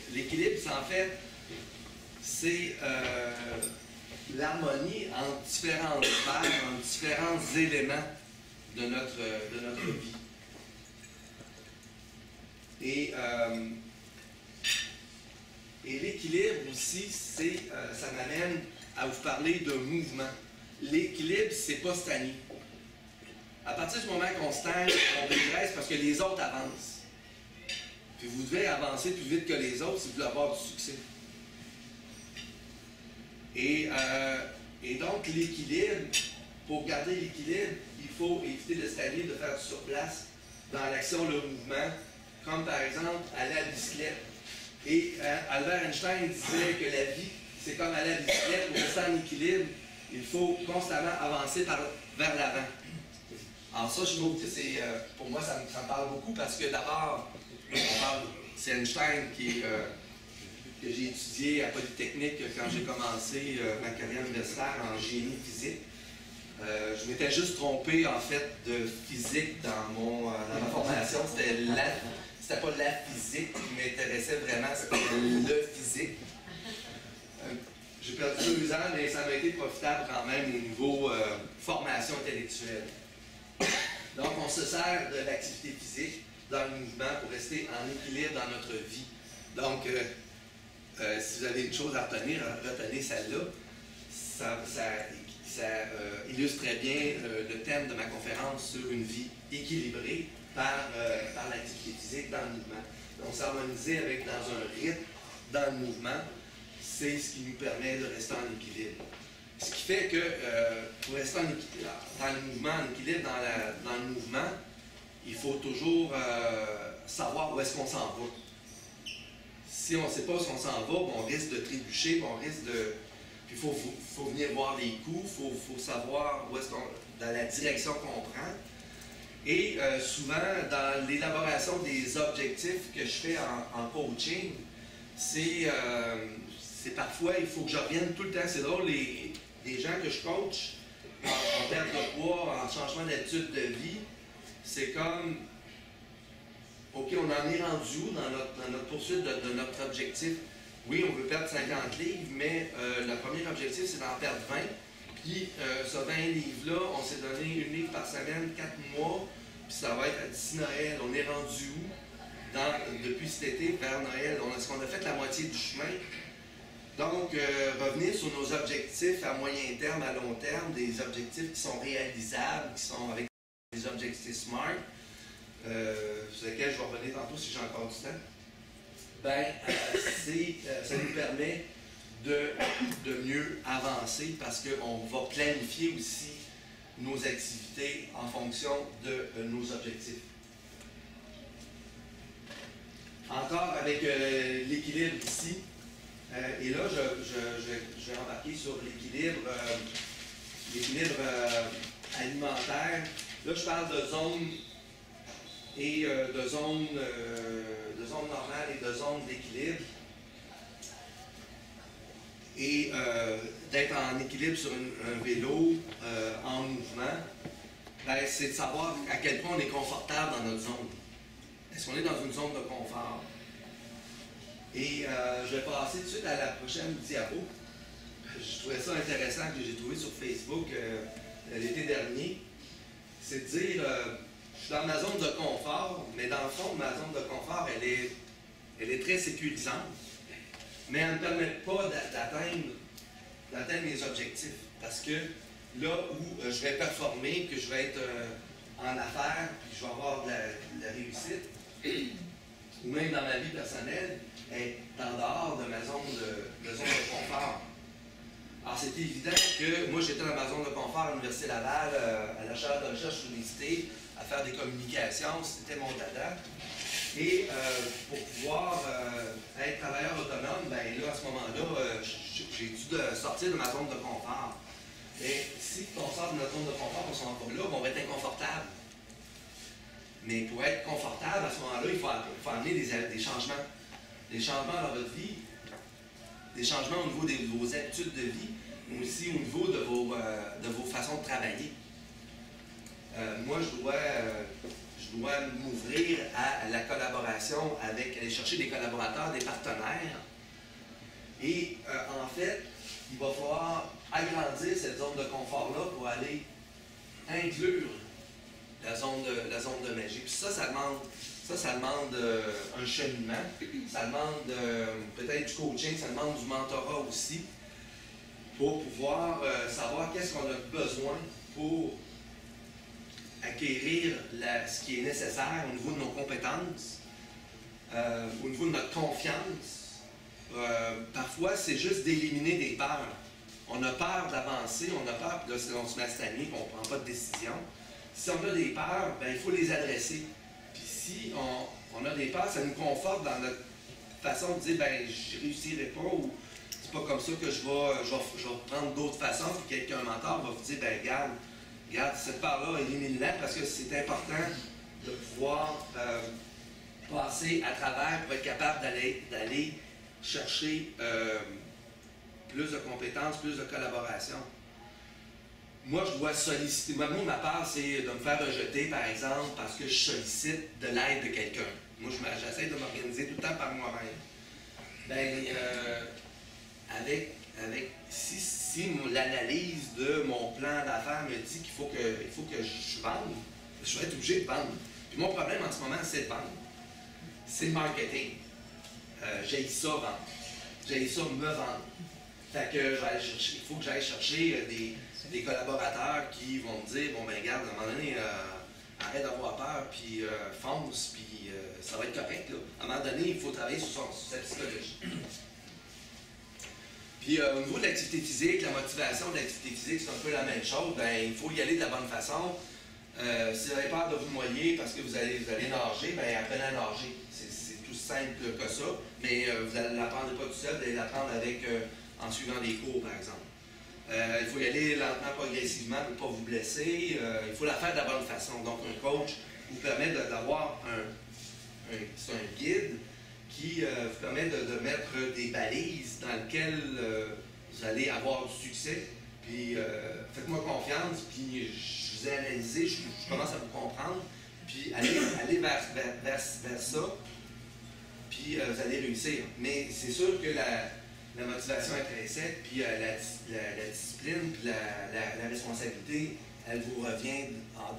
en fait, c'est l'harmonie en différentes sphères, en différents éléments de notre vie. Et l'équilibre aussi, ça m'amène à vous parler de mouvement. L'équilibre, c'est pas stagner. À partir du moment qu'on stagne, on régresse parce que les autres avancent. Puis vous devez avancer plus vite que les autres si vous voulez avoir du succès. Et donc, l'équilibre, pour garder l'équilibre, il faut éviter de stagner, de faire du surplace dans l'action, le mouvement, comme par exemple aller à la bicyclette. Et Albert Einstein disait que la vie, c'est comme aller à la bicyclette, pour rester en équilibre, il faut constamment avancer vers l'avant. Alors ça, je trouve que pour moi, ça me parle beaucoup parce que d'abord, c'est Einstein que j'ai étudié à Polytechnique quand j'ai commencé ma carrière universitaire en génie physique. Je m'étais juste trompé, en fait, de physique dans ma formation. C'était pas la physique qui m'intéressait vraiment, c'était le physique. J'ai perdu 2 ans, mais ça m'a été profitable quand même au niveau formation intellectuelle. Donc, on se sert de l'activité physique dans le mouvement pour rester en équilibre dans notre vie. Donc, si vous avez une chose à retenir, retenez celle-là. Ça illustre très bien le thème de ma conférence sur une vie équilibrée par l'activité physique dans le mouvement. Donc, s'harmoniser dans un rythme, dans le mouvement, c'est ce qui nous permet de rester en équilibre. Ce qui fait que pour rester dans le mouvement, en équilibre dans le mouvement, il faut toujours savoir où est-ce qu'on s'en va. Si on ne sait pas où on s'en va, on risque de trébucher, on risque de... Puis il faut venir voir les coûts, il faut savoir où est-ce dans la direction qu'on prend. Et souvent, dans l'élaboration des objectifs que je fais en coaching, c'est parfois, il faut que je revienne tout le temps. C'est drôle, les gens que je coach en perte de poids, en changement d'habitude de vie, c'est comme, OK, on en est rendu où dans notre poursuite de notre objectif? Oui, on veut perdre 50 livres, mais le premier objectif, c'est d'en perdre 20. Puis, ce 20 livres-là, on s'est donné 1 livre par semaine, 4 mois, puis ça va être d'ici Noël. On est rendu où depuis cet été vers Noël? Est-ce qu'on a fait la moitié du chemin? Donc, revenir sur nos objectifs à moyen terme, à long terme, des objectifs qui sont réalisables, qui sont avec des objectifs SMART, sur lesquels je vais revenir tantôt si j'ai encore du temps. Ça nous permet de mieux avancer parce qu'on va planifier aussi nos activités en fonction de nos objectifs. Encore avec l'équilibre ici. Et là, je vais embarquer sur l'équilibre alimentaire. Là, je parle de zone et de zone normale et de zone d'équilibre. Et d'être en équilibre sur un vélo en mouvement, c'est de savoir à quel point on est confortable dans notre zone. Est-ce qu'on est dans une zone de confort? Et je vais passer tout de suite à la prochaine diapo. Je trouvais ça intéressant que j'ai trouvé sur Facebook l'été dernier. C'est de dire, je suis dans ma zone de confort, mais dans le fond, ma zone de confort, elle est très sécurisante, mais elle ne me permet pas d'atteindre mes objectifs. Parce que là où je vais performer, que je vais être en affaires, puis je vais avoir de la réussite, ou même dans ma vie personnelle, est en dehors de ma zone de confort. Alors, c'est évident que moi, j'étais dans ma zone de confort à l'Université Laval, à la chaire de recherche de l'université, à faire des communications, c'était mon dada. Et pour pouvoir être travailleur autonome, là, à ce moment-là, j'ai dû sortir de ma zone de confort. Et si on sort de notre zone de confort, on ne s'en va pas là, on va être inconfortable. Mais pour être confortable, à ce moment-là, il faut amener des changements. Des changements dans votre vie, des changements au niveau de vos habitudes de vie, mais aussi au niveau de vos façons de travailler. Moi, je dois m'ouvrir à la collaboration aller chercher des collaborateurs, des partenaires. Et en fait, il va falloir agrandir cette zone de confort-là pour aller inclure la zone de magie. Puis ça demande un cheminement, ça demande peut-être du coaching, ça demande du mentorat aussi, pour pouvoir savoir qu'est-ce qu'on a besoin pour acquérir ce qui est nécessaire au niveau de nos compétences, au niveau de notre confiance. Parfois, c'est juste d'éliminer des peurs. On a peur d'avancer, on a peur, là, on se met à stagner, qu'on ne prend pas de décision. Si on a des peurs, il faut les adresser. Puis si on a des peurs, ça nous conforte dans notre façon de dire, je ne réussirai pas, ou c'est pas comme ça que je vais prendre d'autres façons, puis quelqu'un, un mentor, va vous dire, regarde, cette part-là, élimine-la, parce que c'est important de pouvoir passer à travers pour être capable d'aller chercher plus de compétences, plus de collaboration. Moi, je dois solliciter. Moi, ma part, c'est de me faire rejeter, par exemple, parce que je sollicite de l'aide de quelqu'un. Moi, j'essaie de m'organiser tout le temps par moi-même. Si l'analyse de mon plan d'affaires me dit qu'il faut que je vende, je vais être obligé de vendre. Puis mon problème en ce moment, c'est de vendre. C'est le marketing. J'haïs ça vendre. J'haïs ça me vendre. Fait que il faut que j'aille chercher des collaborateurs qui vont me dire, regarde, à un moment donné, arrête d'avoir peur, puis fonce, puis ça va être correct, là. À un moment donné, il faut travailler sur sa psychologie. Puis au niveau de l'activité physique, la motivation de l'activité physique, c'est un peu la même chose. Il faut y aller de la bonne façon. Si vous avez peur de vous noyer parce que vous allez nager, apprenez à nager. C'est tout simple que ça, mais vous ne l'apprendrez pas tout seul, vous allez l'apprendre en suivant des cours, par exemple. Il faut y aller lentement, progressivement pour ne pas vous blesser. Il faut la faire de la bonne façon. Donc, un coach vous permet d'avoir c'est un guide qui vous permet de mettre des balises dans lesquelles vous allez avoir du succès. Puis, faites-moi confiance, puis je vous ai analysé, je commence à vous comprendre. Puis, allez vers ça, puis vous allez réussir. Mais c'est sûr que la motivation intrinsèque, puis la discipline, puis la responsabilité, elle vous revient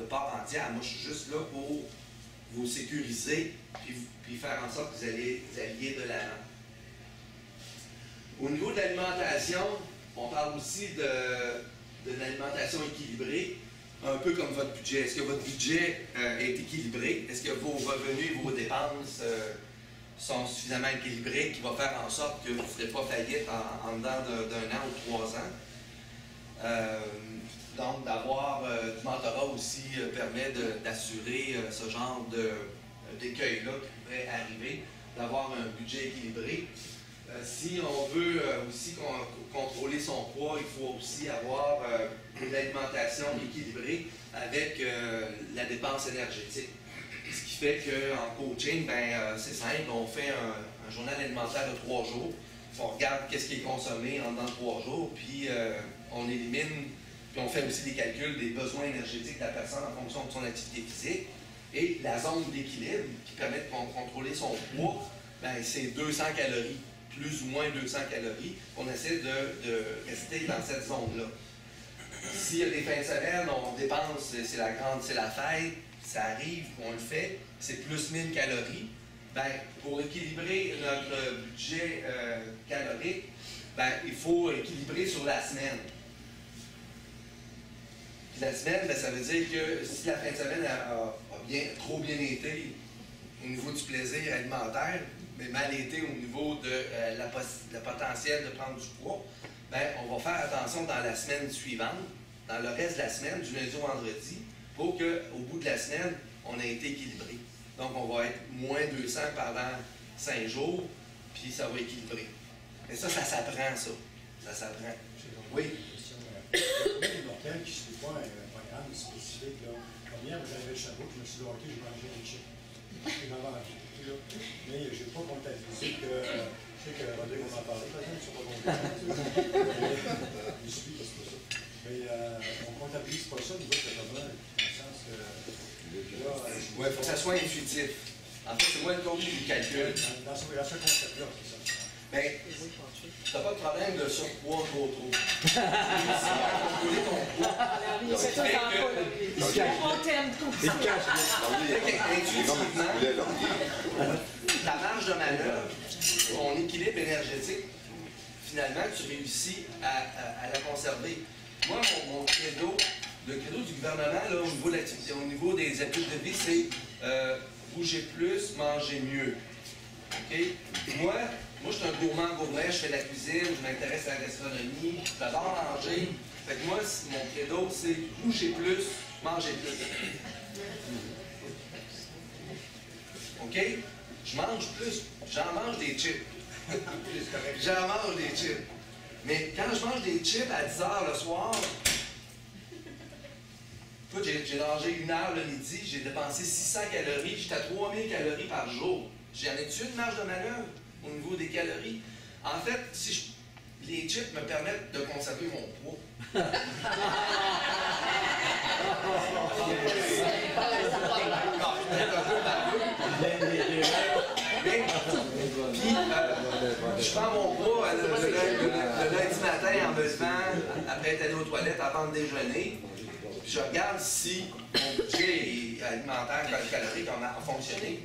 de part entière. Moi, je suis juste là pour vous sécuriser, puis faire en sorte que vous alliez de l'avant. Au niveau de l'alimentation, on parle aussi de l'alimentation équilibrée, un peu comme votre budget. Est-ce que votre budget est équilibré? Est-ce que vos revenus et vos dépenses sont suffisamment équilibrés qui va faire en sorte que vous ne ferez pas faillite en dedans d'un an ou 3 ans? Donc, d'avoir du mentorat aussi permet d'assurer ce genre d'écueil-là qui pourrait arriver, d'avoir un budget équilibré. Si on veut aussi contrôler son poids, il faut aussi avoir une alimentation équilibrée avec la dépense énergétique. Ce qui fait qu'en coaching, c'est simple, on fait un journal alimentaire de 3 jours. On regarde qu'est-ce qui est consommé en dans 3 jours, puis on élimine, puis on fait aussi des calculs des besoins énergétiques de la personne en fonction de son activité physique. Et la zone d'équilibre qui permet de contrôler son poids, c'est 200 calories. Plus ou moins 200 calories. On essaie de rester dans cette zone-là. S'il y a des fins de semaine, on dépense, c'est la fête, ça arrive, on le fait, c'est plus 1000 calories. Pour équilibrer notre budget calorique, il faut équilibrer sur la semaine. Puis la semaine, ça veut dire que si la fin de semaine a trop bien été au niveau du plaisir alimentaire, mais mal été au niveau de le potentiel de prendre du poids, on va faire attention dans la semaine suivante, dans le reste de la semaine, du lundi au vendredi, pour qu'au bout de la semaine, on ait été équilibré. Donc, on va être moins 200 pendant 5 jours, puis ça va équilibrer. Mais ça s'apprend, ça. Ça s'apprend. Oui? Il y a des mortels qui ne suivent pas un programme spécifique. Comme hier, j'arrivais de Sherbrooke, je me suis dit, OK, j'ai mangé des chips. J'ai vendu. Mais je n'ai pas comptabilisé que. Je sais que Rodrigue va en parler, par exemple, sur le comptabilisé. Je suis parce que ça. Mais on ne comptabilise pas ça au niveau de la dans le sens que. Oui, il faut que ça soit intuitif. En fait, c'est moi le coach qui calcule. Dans ce concept-là, c'est ça. Mais, tu n'as pas de problème de surpoids trop. Si tu vas contrôler ton poids, C'est ça, on t'aime tout ça. intuitivement, ta marge de manœuvre, ton équilibre énergétique, finalement, tu réussis à la conserver. Moi, mon credo, le credo du gouvernement, là, au niveau de l'activité, au niveau des habitudes de vie, c'est bouger plus, manger mieux. OK? Moi, je suis un gourmet, je fais de la cuisine, je m'intéresse à la gastronomie, j'adore manger. Fait que moi, mon credo, c'est bouger plus, manger plus. OK? Je mange plus. J'en mange des chips. J'en mange des chips. Mais quand je mange des chips à 10 h le soir, j'ai mangé 1 heure le midi, j'ai dépensé 600 calories, j'étais à 3000 calories par jour. J'en ai-tu une marge de manœuvre au niveau des calories? En fait, les chips me permettent de conserver mon poids. Je prends mon poids le lundi matin en me levant, après être allé aux toilettes avant de déjeuner. Puis je regarde si mon budget alimentaire, calorique a fonctionné.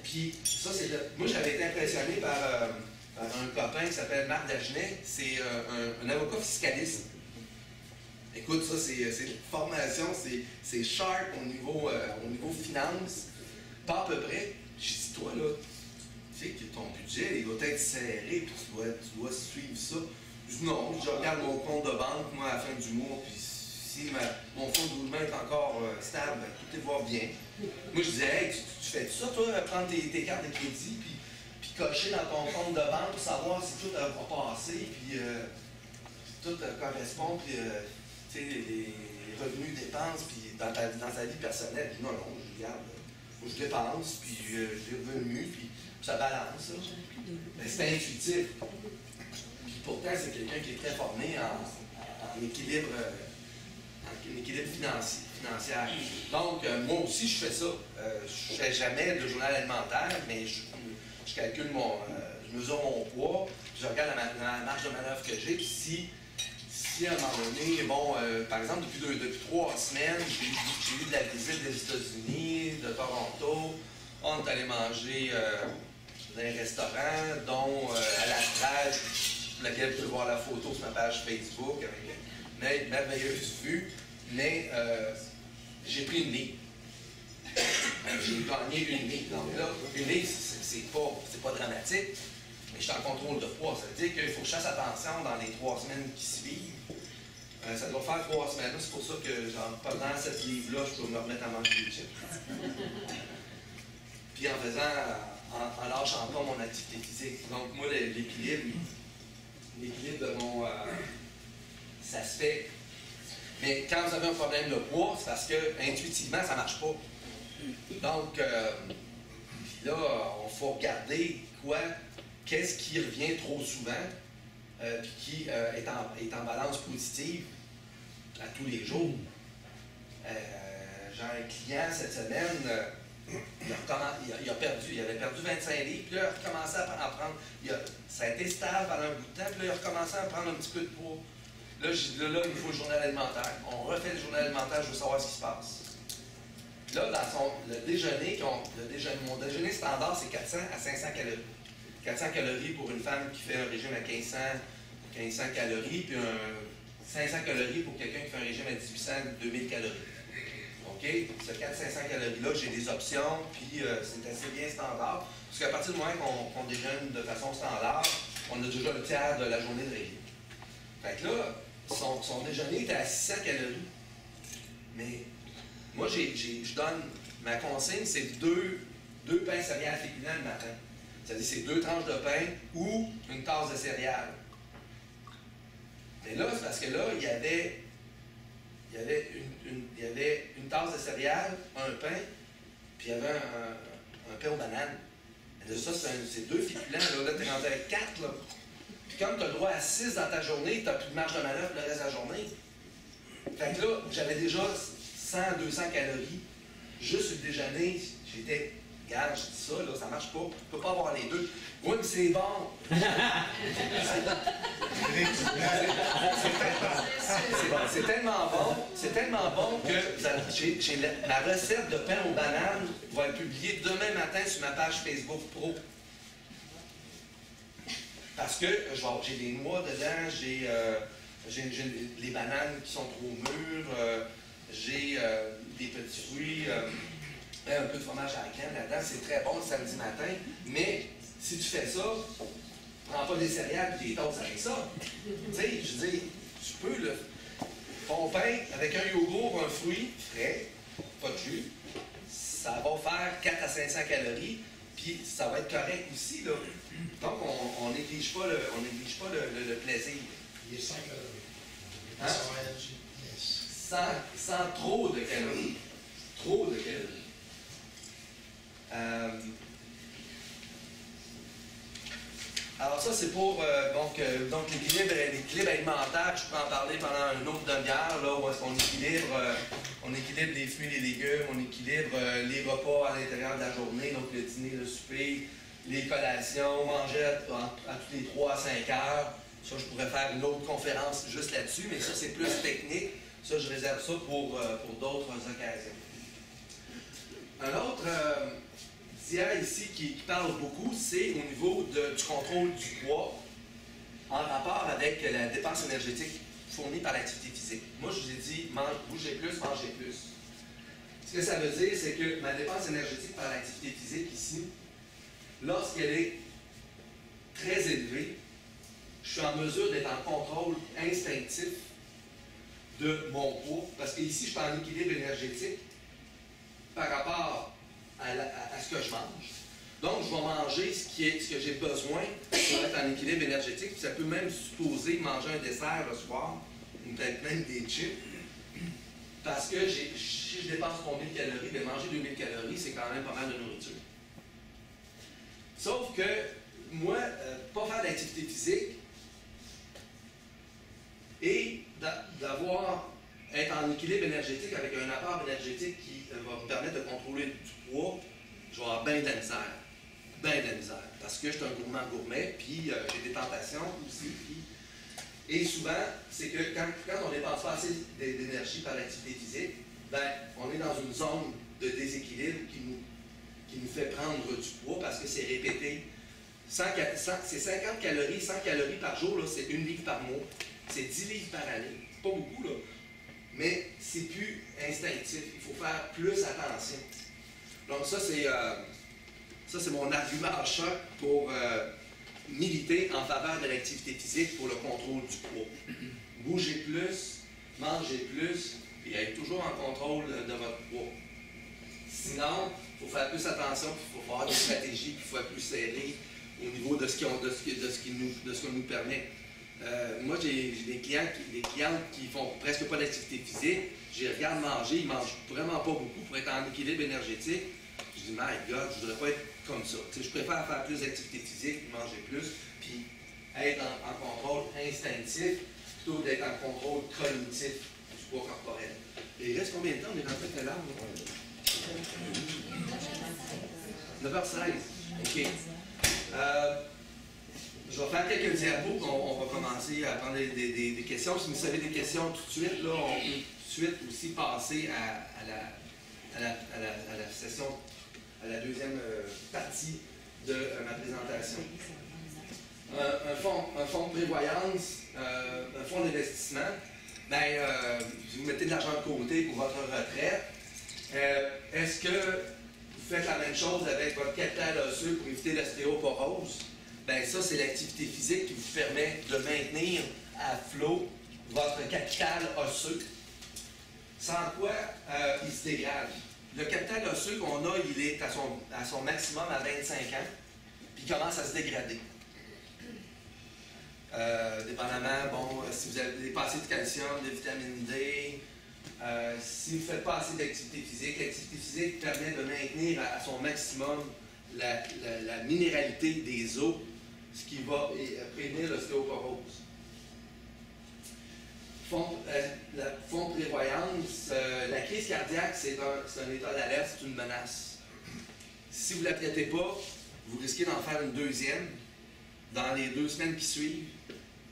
Puis ça, moi, j'avais été impressionné par un copain qui s'appelle Marc Dagenet. C'est un avocat fiscaliste. Écoute, ça, c'est une formation, c'est sharp au niveau finance. Pas à peu près. J'ai dit, toi, là, tu sais que ton budget, il doit être serré, puis tu dois suivre ça. Je dis non, je regarde mon compte de banque, moi, à la fin du mois, puis si mon fonds de roulement est encore stable, tout va bien. Moi, je disais, hey, tu fais ça, toi, prendre tes cartes de crédit, puis cocher dans ton compte de banque pour savoir si tout va passer, puis tout correspond, puis tu sais, les revenus, dépenses, puis dans sa vie personnelle, puis non, je regarde, faut que je dépense, puis j'ai revenus, puis ça balance, ça. Mais c'est intuitif. Puis pourtant, c'est quelqu'un qui est très formé en équilibre, financier. Donc, moi aussi, je fais ça. Je ne fais jamais de journal alimentaire, mais je calcule je mesure mon poids, puis je regarde la marge de manœuvre que j'ai, puis si à un moment donné, bon, par exemple, depuis 3 semaines, j'ai eu de la visite des États-Unis, de Toronto, on est allé manger dans un restaurant, dont à la plage, sur laquelle vous pouvez voir la photo sur ma page Facebook, avec une merveilleuse vue, mais j'ai pris une livre. J'ai gagné une livre. Donc là, une livre, c'est pas dramatique, mais je suis en contrôle de poids. Ça veut dire qu'il faut que je fasse attention dans les 3 semaines qui suivent. Ça doit faire 3 semaines. C'est pour ça que pendant cette livre-là, je peux me remettre à manger des chips. Puis en lâchant pas mon activité physique. Donc moi, l'équilibre de mon... ça se fait. Mais quand vous avez un problème de poids, c'est parce que intuitivement, ça ne marche pas. Donc, puis là, il faut regarder qu'est-ce qui revient trop souvent, puis qui est en balance positive à tous les jours. J'ai un client cette semaine, il avait perdu 25 livres, puis là, il a recommencé à en prendre. Ça a été stable pendant un bout de temps, puis là, il a recommencé à prendre un petit peu de poids. Là, j'ai dit, là, il faut le journal alimentaire. On refait le journal alimentaire, je veux savoir ce qui se passe. Là, dans le déjeuner, mon déjeuner standard, c'est 400 à 500 calories. 400 calories pour une femme qui fait un régime à 1500 calories, puis 500 calories pour quelqu'un qui fait un régime à 1800, 2000 calories. OK? Ce 400-500 calories-là, j'ai des options, puis c'est assez bien standard. Parce qu'à partir du moment qu'on déjeune de façon standard, on a déjà le tiers de la journée de régime. Fait que là, son déjeuner était à 600 calories. Mais moi, je donne, ma consigne, c'est deux pains céréales féculents le matin. C'est-à-dire, c'est 2 tranches de pain ou une tasse de céréales. Mais là, c'est parce que là, il y avait une tasse de céréales, un pain, puis il y avait un pain aux bananes. Et de ça, c'est 2 féculents. Là, tu es rendu avec 4. Là. Puis comme tu as le droit à 6 dans ta journée, tu n'as plus de marge de manœuvre le reste de la journée. Fait que là, j'avais déjà 100-200 calories. Juste le déjeuner, j'étais... Regarde, je dis ça, là, ça marche pas. Je peux pas avoir les deux. Oui, mais c'est bon. C'est tellement bon que ma recette de pain aux bananes va être publiée demain matin sur ma page Facebook Pro. Parce que j'ai des noix dedans, j'ai les bananes qui sont trop mûres, j'ai des petits fruits, un peu de fromage à la crème là-dedans, c'est très bon le samedi matin, mais si tu fais ça, prends pas des céréales et des toasts avec ça. Tu sais, je veux dire, tu peux ton pain avec un yogourt, un fruit frais, pas de jus, ça va faire 4 à 500 calories, puis ça va être correct aussi, là. Donc, on néglige pas le plaisir. Il est 100 calories. Hein? Sans trop de calories. Trop de calories. Alors ça, c'est pour donc l'équilibre alimentaire. Je peux en parler pendant une autre demi-heure, là, où est-ce qu'on équilibre les fruits et les légumes, on équilibre les repas à l'intérieur de la journée, donc le dîner, le souper, les collations, manger à tous les 3 à 5 heures. Ça, je pourrais faire une autre conférence juste là-dessus, mais ça, c'est plus technique. Ça, je réserve ça pour d'autres occasions. Un autre dia ici qui parle beaucoup, c'est au niveau du contrôle du poids en rapport avec la dépense énergétique fournie par l'activité physique. Moi, je vous ai dit, bougez plus, mangez plus. Ce que ça veut dire, c'est que ma dépense énergétique par l'activité physique ici, lorsqu'elle est très élevée, je suis en mesure d'être en contrôle instinctif de mon poids, parce qu'ici, je suis en équilibre énergétique par rapport à ce que je mange. Donc, je vais manger ce que j'ai besoin pour être en équilibre énergétique. Puis ça peut même supposer manger un dessert le soir, ou peut-être même des chips. Parce que si je dépense combien de calories, bien manger 2000 calories, c'est quand même pas mal de nourriture. Sauf que, moi, pas faire d'activité physique et être en équilibre énergétique avec un apport énergétique qui va me permettre de contrôler du poids, je vais avoir bien de la misère. Bien de la misère. Parce que je suis un gourmet, puis j'ai des tentations aussi. Et souvent, c'est que quand on ne dépense pas assez d'énergie par l'activité physique, ben, on est dans une zone de déséquilibre qui nous fait prendre du poids parce que c'est répété. C'est 50 calories, 100 calories par jour, c'est 1 livre par mois. C'est 10 livres par année. C'est pas beaucoup, là. Mais c'est plus instinctif. Il faut faire plus attention. Donc ça, c'est mon argument choc pour militer en faveur de l'activité physique pour le contrôle du poids. Bougez plus, mangez plus, et être toujours en contrôle de votre poids. Sinon, il faut faire plus attention, il faut avoir des stratégies, il faut être plus serré au niveau de ce qu'on nous permet. Moi, j'ai des clientes qui font presque pas d'activité physique. Je les regarde manger, ils mangent vraiment pas beaucoup pour être en équilibre énergétique. Je dis, my God, je ne voudrais pas être comme ça. T'sais, je préfère faire plus d'activité physique, manger plus, puis être en contrôle instinctif plutôt que d'être en contrôle cognitif du poids corporel. Et il reste combien de temps? On est rentré à quelle heure? 9h16. OK. Je vais faire quelques diapos, on va commencer à prendre des questions. Si vous avez des questions tout de suite, là, on peut tout de suite aussi passer à la session, à la deuxième partie de ma présentation. Un fonds de prévoyance, un fonds d'investissement, bien, vous mettez de l'argent de côté pour votre retraite. Est-ce que vous faites la même chose avec votre capital osseux pour éviter l'ostéoporose? Bien, ça, c'est l'activité physique qui vous permet de maintenir à flot votre capital osseux. Sans quoi, il se dégrade. Le capital osseux qu'on a, il est à son maximum à 25 ans, puis il commence à se dégrader. Dépendamment, bon, si vous avez pas assez de calcium, de vitamine D, si vous ne faites pas assez d'activité physique, l'activité physique permet de maintenir à son maximum la minéralité des os, ce qui va prévenir l'ostéoporose. Fonds de prévoyance, la crise cardiaque, c'est un état d'alerte, c'est une menace. Si vous ne la traitez pas, vous risquez d'en faire une deuxième dans les 2 semaines qui suivent,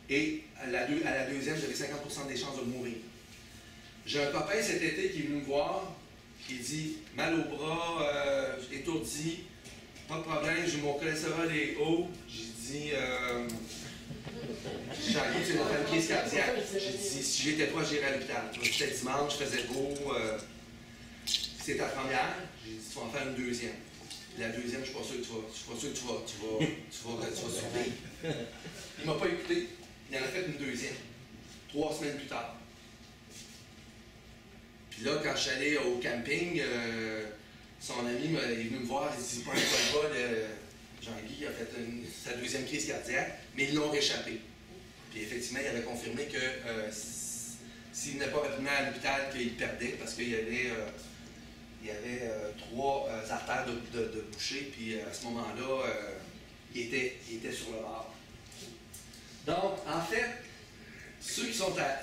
et à la deuxième, vous avez 50% des chances de mourir. J'ai un copain cet été qui est venu me voir, qui dit « mal au bras, étourdi, pas de problème, j'ai mon cholestérol est haut. » J'ai dit j'ai envie de faire une crise cardiaque. J'ai dit si j'étais pas, j'irais à l'hôpital. C'était dimanche, je faisais beau. C'est ta première. J'ai dit tu vas en faire une deuxième. La deuxième, je suis pas sûr que tu vas survivre. Il m'a pas écouté. Il en a fait une deuxième. 3 semaines plus tard. Puis là, quand je suis allé au camping, son ami est venu me voir, il dit pas un bol, Jean-Guy a fait sa deuxième crise cardiaque, mais ils l'ont réchappé. Puis effectivement, il avait confirmé que s'il venait pas rapidement à l'hôpital, qu'il perdait parce qu'il y avait 3 artères de bouchée, puis à ce moment-là, il était sur le bord. Donc, en fait, ceux qui sont à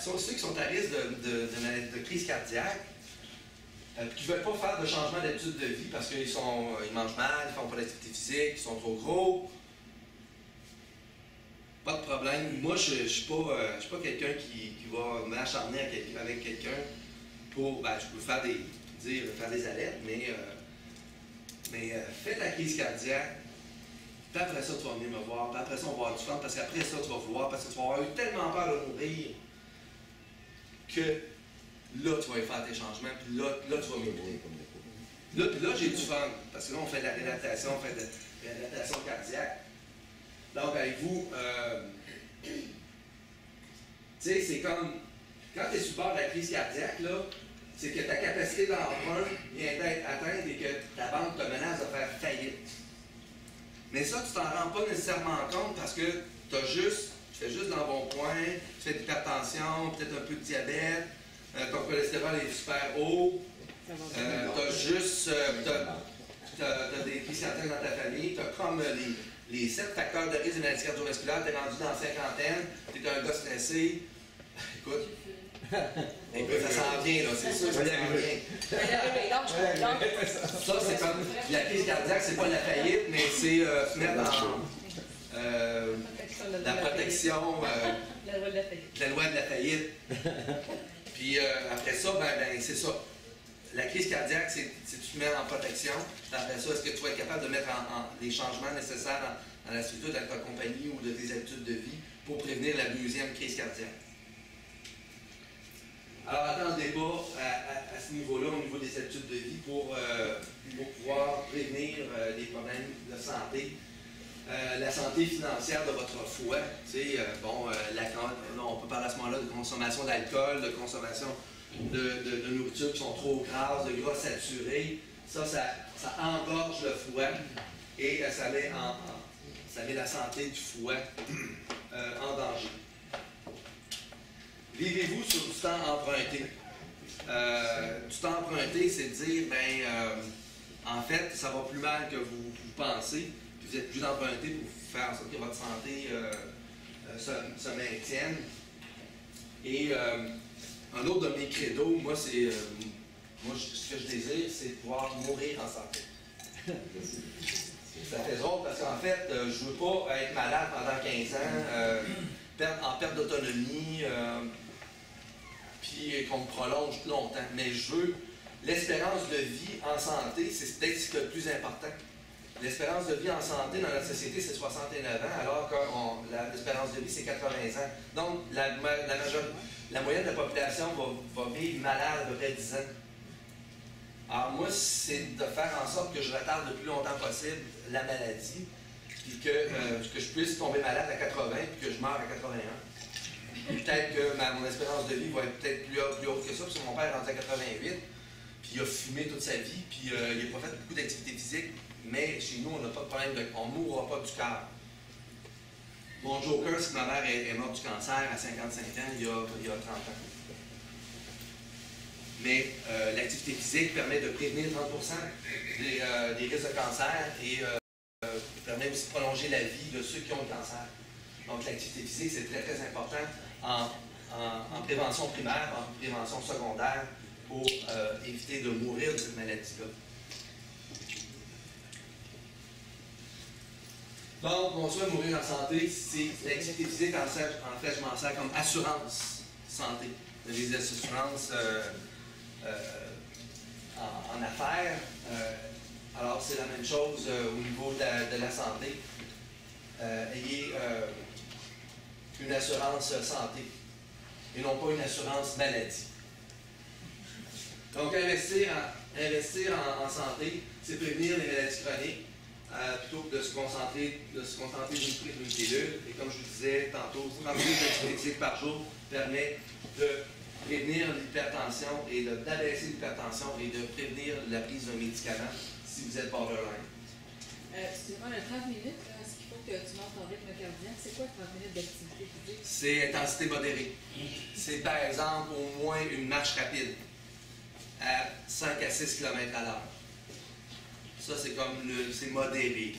risque de crise cardiaque, qui ne veulent pas faire de changement d'habitude de vie parce qu'ils mangent mal, ils ne font pas d'activité physique, ils sont trop gros, pas de problème. Moi, je ne suis pas quelqu'un qui va m'acharner avec quelqu'un pour. Ben, je peux faire des alertes, mais fais ta crise cardiaque, puis après ça, tu vas venir me voir, puis après ça, on va avoir du fun, parce qu'après ça, tu vas vouloir, parce que tu vas avoir eu tellement peur de mourir que là, tu vas y faire tes changements, puis là tu vas m'écouter. Là, j'ai du fun, parce que là, on fait de la réadaptation, on fait de la réadaptation cardiaque. Donc, avec vous, tu sais, c'est comme, quand tu es sur le bord de la crise cardiaque, là, c'est que ta capacité d'emprunt vient d'être atteinte et que ta banque te menace de faire faillite. Mais ça, tu t'en rends pas nécessairement compte parce que tu fais juste l'embonpoint, tu fais de l'hypertension, peut-être un peu de diabète, ton cholestérol est super haut, t'as des crises cardiaques dans ta famille, tu as comme les 7 facteurs de risque de maladie cardiovasculaire, tu es rendu dans la cinquantaine, tu es un gars stressé. Écoute, ça s'en vient, là, c'est sûr, ça s'en vient. Ça, c'est comme la crise cardiaque, c'est pas la faillite, mais c'est se mettre dans la protection, la loi de la faillite. la loi de la faillite. Puis après ça, ben c'est ça. La crise cardiaque, c'est tu te mets en protection. Après ça, est-ce que tu vas être capable de mettre les changements nécessaires dans la structure de ta compagnie ou de tes habitudes de vie pour prévenir la deuxième crise cardiaque? Alors, attendez pas à ce niveau-là, au niveau des habitudes de vie, pour pouvoir prévenir les problèmes de santé. La santé financière de votre foie, tu sais, on peut parler à ce moment-là de consommation d'alcool, de consommation de nourriture qui sont trop grasses, de gras saturés. Ça engorge le foie et ça met la santé du foie en danger. Vivez-vous sur du temps emprunté? Du temps emprunté, c'est de dire, en fait, ça va plus mal que vous pensez, puis vous êtes obligé d'emprunter pour faire en sorte que votre santé se maintienne. Et un autre de mes credos, moi, ce que je désire, c'est de pouvoir mourir en santé. Ça fait drôle parce qu'en fait, je ne veux pas être malade pendant 15 ans, en perte d'autonomie, puis qu'on me prolonge plus longtemps. Mais je veux l'espérance de vie en santé, c'est peut-être ce qui est le plus important. L'espérance de vie en santé dans notre société, c'est 69 ans, alors que l'espérance de vie, c'est 80 ans. Donc, la moyenne de la population va vivre malade à peu près 10 ans. Alors, moi, c'est de faire en sorte que je retarde le plus longtemps possible la maladie, puis que je puisse tomber malade à 80, puis que je meure à 81. Peut-être que mon espérance de vie va être peut-être plus haute que ça, parce que mon père est rendu à 88, puis il a fumé toute sa vie, puis il n'a pas fait beaucoup d'activité physique, mais chez nous, on n'a pas de problème, on ne mourra pas du cœur. Mon joker, c'est que ma mère est morte du cancer à 55 ans, il y a 30 ans. Mais l'activité physique permet de prévenir 30% des risques de cancer et permet aussi de prolonger la vie de ceux qui ont le cancer. Donc l'activité physique, c'est très très important en prévention primaire, en prévention secondaire, pour éviter de mourir de cette maladie-là. Donc, mon souhait de mourir en santé, c'est l'activité physique, en fait, je m'en sers comme assurance santé. Les assurances en affaires, alors c'est la même chose au niveau de la santé. Ayez une assurance santé et non pas une assurance maladie. Donc, investir en santé, c'est prévenir les maladies chroniques. Plutôt que de se contenter d'une pilule. Et comme je vous disais tantôt, 30 minutes d'activité physique par jour permet de prévenir l'hypertension et d'abaisser l'hypertension et de prévenir la prise d'un médicament si vous êtes borderline. Excuse-moi, 30 minutes, est-ce qu'il faut que tu montes ton rythme cardiaque? C'est quoi 30 minutes d'activité physique? C'est intensité modérée. C'est par exemple au moins une marche rapide à 5 à 6 km à l'heure. Ça, c'est modéré.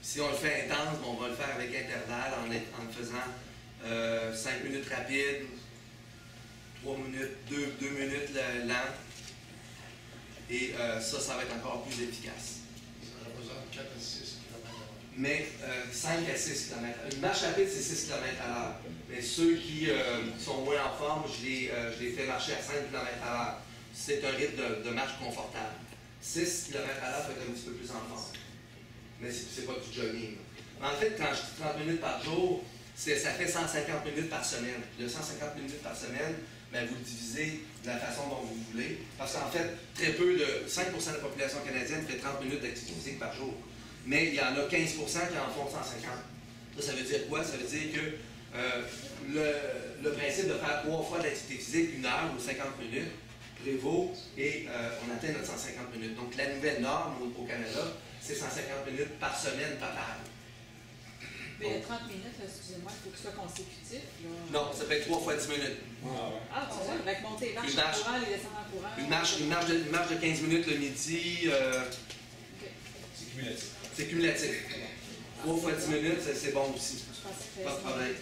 Si on le fait intense, on va le faire avec intervalle en faisant 5 minutes rapides, 3 minutes, 2 minutes lentes. Et ça va être encore plus efficace. Ça représente 4 à 6 km. Mais 5 à 6 km. Une marche rapide, c'est 6 km à l'heure. Mais ceux qui sont moins en forme, je les fais marcher à 5 km à l'heure. C'est un rythme de marche confortable. 6 km à l'heure peut être un petit peu plus en forme. Mais c'est pas du jogging. En fait, quand je dis 30 minutes par jour, ça fait 150 minutes par semaine. Le 150 minutes par semaine, ben, vous le divisez de la façon dont vous voulez. Parce qu'en fait, 5% de la population canadienne fait 30 minutes d'activité physique par jour. Mais il y en a 15% qui en font 150. Ça veut dire quoi? Ça veut dire que le principe de faire 3 fois d'activité physique, 1 heure ou 50 minutes, prévaut et on atteint notre 150 minutes. Donc la nouvelle norme au Canada, c'est 150 minutes par semaine totale. Mais le 30 minutes, excusez-moi, il faut que ce soit consécutif. Là. Non, ça fait 3 fois 10 minutes. Ah, c'est ça, avec monter les marches Une en marche. courant, les descentes en courant. Une marche de 15 minutes le midi, C'est cumulatif. c'est cumulatif. 3 fois 10 minutes, c'est bon aussi. Je pensais que Pas de problème.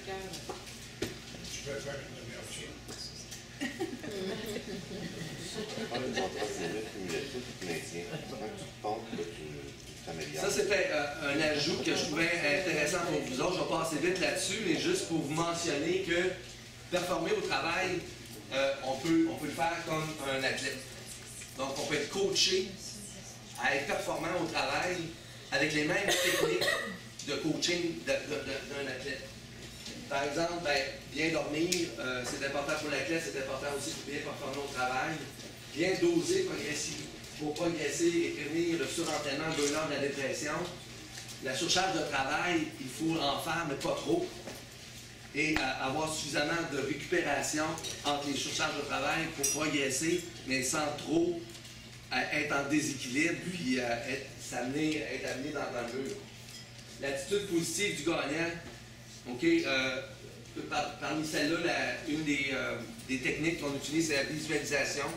Je peux faire une demi-heure. Pas une montre de 10 minutes cumulative, tu maintiens. Quand tu pompes, là, tu t'améliores. Ça, c'était un ajout que je trouvais intéressant pour vous autres. Je vais passer vite là-dessus, mais juste pour vous mentionner que performer au travail, on peut le faire comme un athlète. Donc, on peut être coaché à être performant au travail avec les mêmes techniques de coaching d'un athlète. Par exemple, bien dormir, c'est important pour l'athlète, c'est important aussi pour bien performer au travail. Bien doser pour progresser et prévenir le surentraînement, le burn-out, de la dépression. La surcharge de travail, il faut en faire, mais pas trop. Et avoir suffisamment de récupération entre les surcharges de travail pour progresser, mais sans trop être en déséquilibre, puis être amené dans le mur. L'attitude positive du gagnant, OK, parmi celles-là, une des techniques qu'on utilise, c'est la visualisation.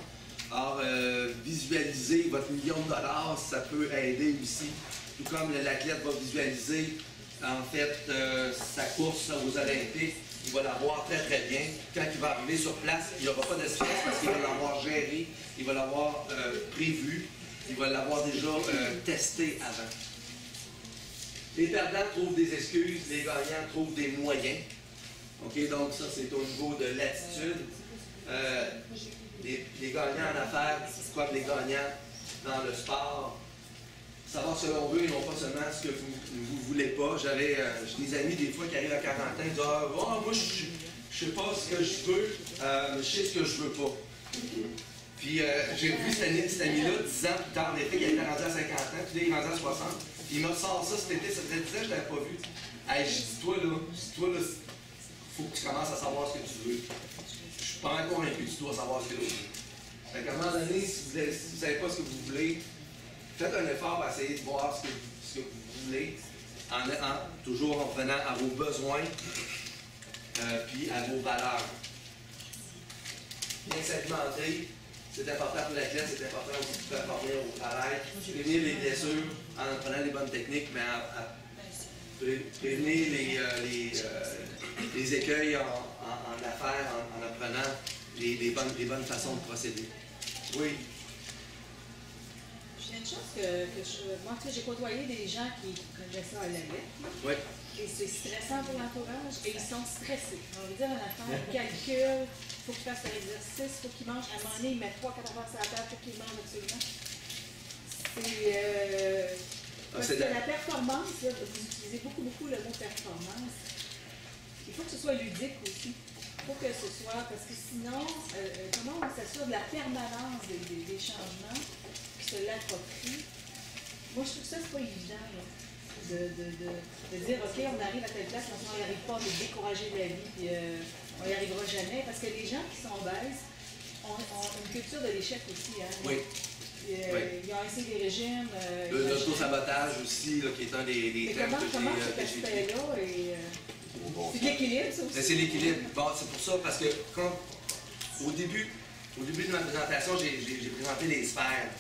Alors, visualiser votre million de dollars, ça peut aider aussi. Tout comme l'athlète va visualiser, en fait, sa course aux Olympiques, il va l'avoir très très bien. Quand il va arriver sur place, il n'y aura pas de stress parce qu'il va l'avoir géré, il va l'avoir prévu, il va l'avoir déjà testé avant. Les perdants trouvent des excuses, les gagnants trouvent des moyens. OK, donc ça, c'est au niveau de l'attitude. Les gagnants en affaires, comme les gagnants dans le sport, savoir ce que l'on veut et non pas seulement ce que vous ne voulez pas. J'ai des amis des fois qui arrivent à 40 ans et disent « Ah, moi, je sais pas ce que je veux, mais je sais ce que je veux pas. » Puis j'ai vu cet ami-là 10 ans plus tard, en effet, il était rendu à 50 ans, puis là, il est rendu à 60. Il me sort ça cet été, ça faisait 10 ans que je ne l'avais pas vu. Hey, je dis, toi là, faut que tu commences à savoir ce que tu veux. Je suis pas encore convaincu que tu dois savoir ce que tu veux. Fait qu'à un moment donné, si vous ne savez pas ce que vous voulez, faites un effort pour essayer de voir ce que vous voulez, toujours en prenant à vos besoins, puis à vos valeurs. Bien s'alimenter, c'est important pour l'athlète, c'est important aussi de performer au travail. Prévenir les blessures en prenant les bonnes techniques, mais prévenir les écueils en affaires en apprenant les bonnes façons de procéder. Oui. Il y a une chose moi, j'ai côtoyé des gens qui connaissent ça à la lettre. Oui. Et c'est stressant pour l'entourage. Et ils sont stressés. On veut dire un affaire, ils calculent, il faut qu'ils fassent leur exercice, il faut qu'ils mangent. À un moment donné, ils mettent 3-4 heures sur la table, il faut qu'ils mangent absolument. Parce que la performance, là, vous utilisez beaucoup le mot performance. Il faut que ce soit ludique aussi. Il faut que ce soit, parce que sinon, comment on s'assure de la permanence des changements, qui se l'approprient. Moi, je trouve que ça, c'est pas évident, là, de dire, OK, on arrive à telle place, maintenant on n'y arrive pas, de décourager la vie, puis on n'y arrivera jamais. Parce que les gens qui sont obèses ont une culture de l'échec aussi. Hein, oui. Ils ont essayé des régimes. L'auto-sabotage aussi, là, qui est un des thèmes que j'ai Comment cet aspect-là c'est l'équilibre, ça aussi? C'est l'équilibre. Bon, c'est pour ça, parce que au début de ma présentation, j'ai présenté les sphères.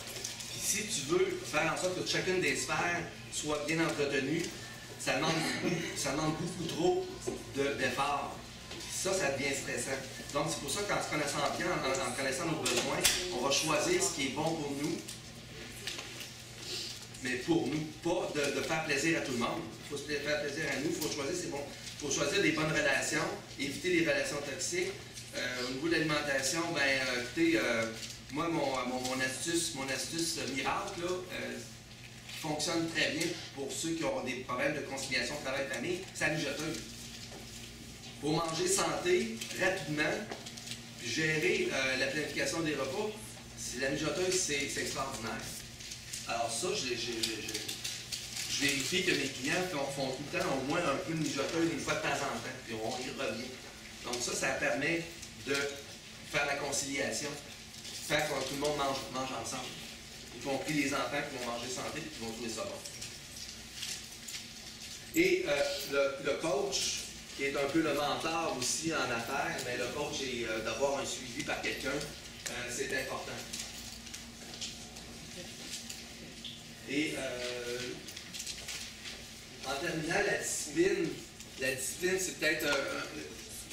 Puis si tu veux faire en sorte que chacune des sphères soit bien entretenue, ça demande beaucoup trop d'efforts. Ça devient stressant. Donc, c'est pour ça qu'en se connaissant bien, en connaissant nos besoins, on va choisir ce qui est bon pour nous, mais pour nous, pas de faire plaisir à tout le monde. Il faut se faire plaisir à nous, il faut choisir c'est bon. Il faut choisir des bonnes relations, éviter les relations toxiques. Au niveau de l'alimentation, écoutez, moi, mon astuce miracle, là, qui fonctionne très bien pour ceux qui ont des problèmes de conciliation travail-famille, c'est la mijoteuse. Pour manger santé rapidement, puis gérer la planification des repas, la mijoteuse, c'est extraordinaire. Alors ça, je vérifie que mes clients font tout le temps au moins un peu de mijoteuse une fois de temps en temps, puis on y revient. Donc ça permet de faire la conciliation, faire que tout le monde mange ensemble. OK? compris les enfants qui vont manger santé et qui vont trouver ça bon. Et le coach, qui est un peu le mentor aussi en affaires, mais le coach est d'avoir un suivi par quelqu'un, c'est important. Et en terminant, la discipline, c'est peut-être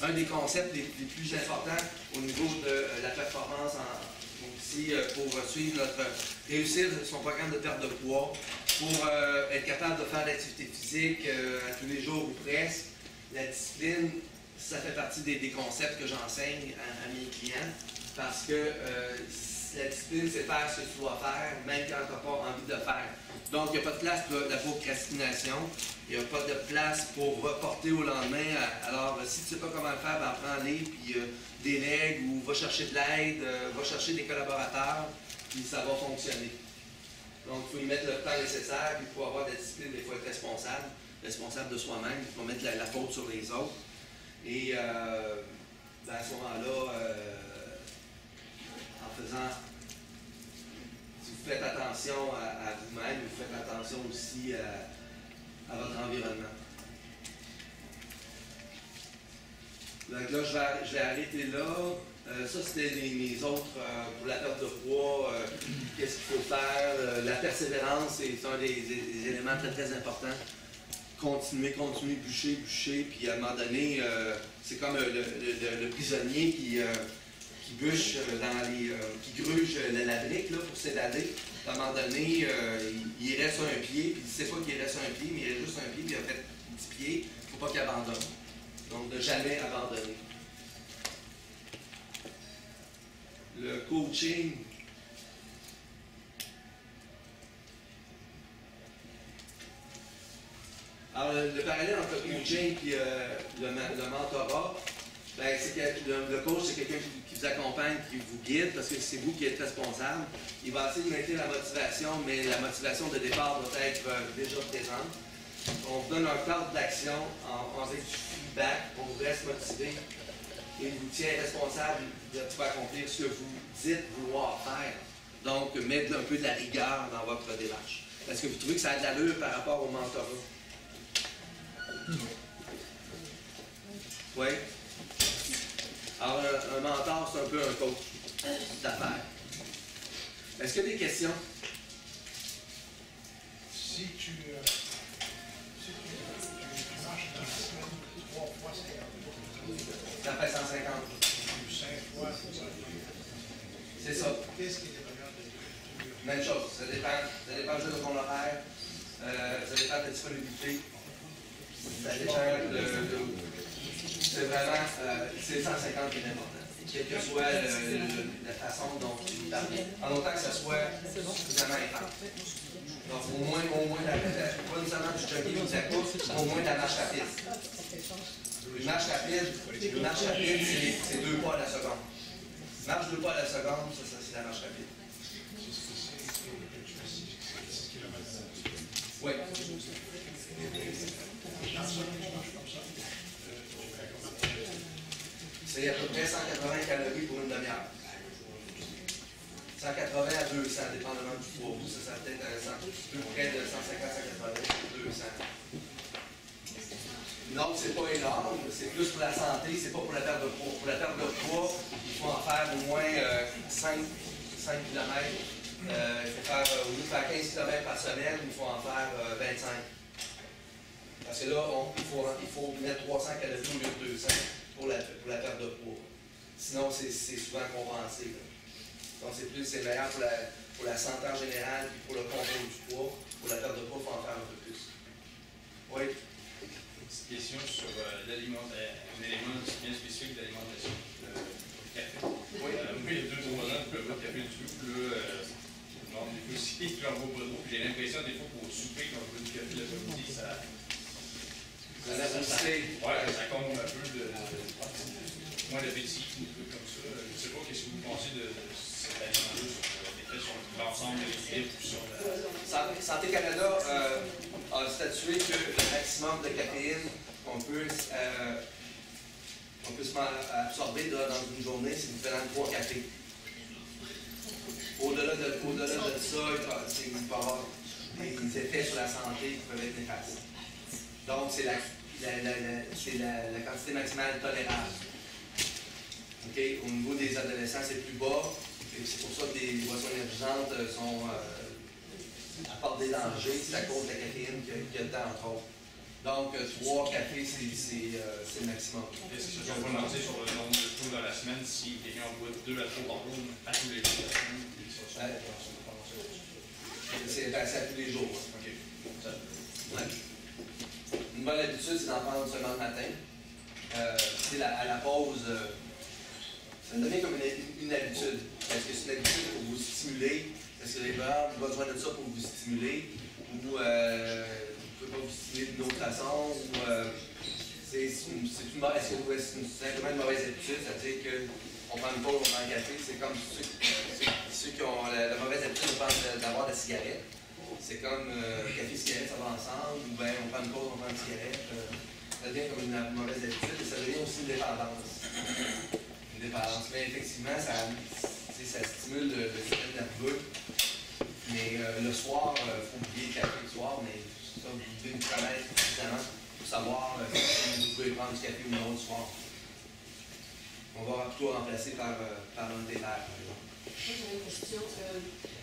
un des concepts les plus importants au niveau de la performance aussi pour suivre réussir son programme de perte de poids, pour être capable de faire de l'activité physique à tous les jours ou presque. La discipline, ça fait partie des concepts que j'enseigne à mes clients parce que la discipline, c'est faire ce que tu dois faire, même quand tu n'as pas envie de le faire. Donc, il n'y a pas de place pour la procrastination, il n'y a pas de place pour reporter au lendemain. Alors, si tu ne sais pas comment le faire, ben, prends-les, puis délègue ou va chercher de l'aide, va chercher des collaborateurs, puis ça va fonctionner. Donc, il faut y mettre le temps nécessaire, puis pour avoir de la discipline, il faut être responsable de soi-même, il faut mettre la faute sur les autres. Et ben, à ce moment-là, en faisant, si vous faites attention à vous-même, vous faites attention aussi à votre environnement. Donc là, je vais arrêter là. Ça, c'était mes autres, pour la perte de poids, qu'est-ce qu'il faut faire. La persévérance, c'est un des éléments très, très importants. Continuer, bûcher, puis à un moment donné, c'est comme le prisonnier qui bûche qui gruge la brique là, pour s'évader. À un moment donné, il reste un pied, puis il ne sait pas qu'il reste un pied, mais il reste juste un pied, puis il a fait 10 pieds, il ne faut pas qu'il abandonne. Donc, de jamais abandonner. Le coaching. Alors, le parallèle entre le coaching et le mentorat, ben, c'est que le coach, c'est quelqu'un qui vous accompagne, qui vous guide, parce que c'est vous qui êtes responsable. Il va essayer de maintenir la motivation, mais la motivation de départ doit être déjà présente. On vous donne un cadre d'action avec du feedback, on vous reste motivé et il vous tient responsable de pouvoir accomplir ce que vous dites vouloir faire. Donc, mettre un peu de la rigueur dans votre démarche. Est-ce que vous trouvez que ça a de l'allure par rapport au mentorat? Oui. Alors, un mentor, c'est un peu un coach d'affaires. Est-ce qu'il y a des questions? Si tu marches dans la semaine 3 fois 50, Ça fait 150. 5 fois, C'est ça. qu'est-ce qui est le meilleur de Même chose. Ça dépend juste de ton horaire. Ça dépend de la disponibilité. Ça dépend c'est vraiment, c'est 150 qui est important. Quelle que soit la façon dont tu parles. En autant que ça soit suffisamment intense. Donc, au moins pas nécessairement du jogging ou de la course, au moins de la marche rapide. Une marche rapide, c'est 2 pas à la seconde. Marche 2 pas à la seconde, ça c'est la marche rapide. Oui. C'est à peu près 180 calories pour une demi-heure. 180 à 200, dépendamment du poids. Ça peut-être plus près de 150, 180, 200. Non, c'est pas énorme, c'est plus pour la santé, c'est pas pour la perte de poids. Pour la perte de poids, il faut en faire au moins 5 km. Il faut faire, au lieu de faire 15 km par semaine, il faut en faire 25. Parce que là, il faut mettre 300 calories au lieu de 200 pour la perte de poids. Sinon, c'est souvent compensé. Là. Donc, c'est meilleur pour la santé en général et pour le contrôle du poids. Pour la perte de poids, il faut en faire un peu plus. Oui? Une petite question sur un élément bien spécifique d'alimentation. Le café. Oui. Moi, il y a 2-3 ans, je peux avoir café du tout. Là, non, des fois aussi, j'en bois pas trop. J'ai l'impression, des fois, pour souper, quand je bois du café l'après-midi, ça compte un peu de moins d'appétit, ou des trucs comme ça. Je ne sais pas qu'est-ce que vous pensez de cet aliment-là sur l'effet sur l'ensemble de l'équilibre sur la... Santé Canada a statué que le maximum de caféine qu'on peut absorber dans une journée, c'est différent de 3 cafés. Au-delà de ça, il peut avoir des effets sur la santé qui peuvent être néfastes. Donc, c'est la quantité maximale tolérable. Okay? Au niveau des adolescents, c'est plus bas. C'est pour ça que les boissons énergisantes apportent des dangers. C'est à cause de la caféine qu'il y a dedans, entre autres. Donc, 3 cafés, c'est le maximum. Est-ce qu'ils sont relancés sur le nombre de coups dans la semaine si quelqu'un en boit 2 à 3 par jour à tous les jours de la semaine? C'est à tous les jours. OK. Ouais. Une bonne habitude, c'est d'en prendre seulement le matin. À la pause, ça devient comme une habitude. Est-ce que c'est une habitude pour vous stimuler? Est-ce que les parents ont besoin de ça pour vous stimuler? Ou vous ne pouvez pas vous stimuler d'une autre façon? Ou c'est simplement une mauvaise habitude? C'est-à-dire qu'on prend une pause, on prend un café. C'est comme ceux qui ont la mauvaise habitude d'avoir de la cigarette. C'est comme café et cigarette, ça va ensemble. Ou bien on prend une pause, on prend une cigarette. Ça devient comme une mauvaise habitude et ça devient aussi une dépendance. Une dépendance. Mais effectivement, ça stimule le système nerveux. Mais le soir, il faut oublier le café le soir, mais ça, vous devez vous connaître suffisamment pour savoir si vous pouvez prendre du café ou non le soir. On va plutôt remplacer par un thé vert, par exemple. J'ai une question.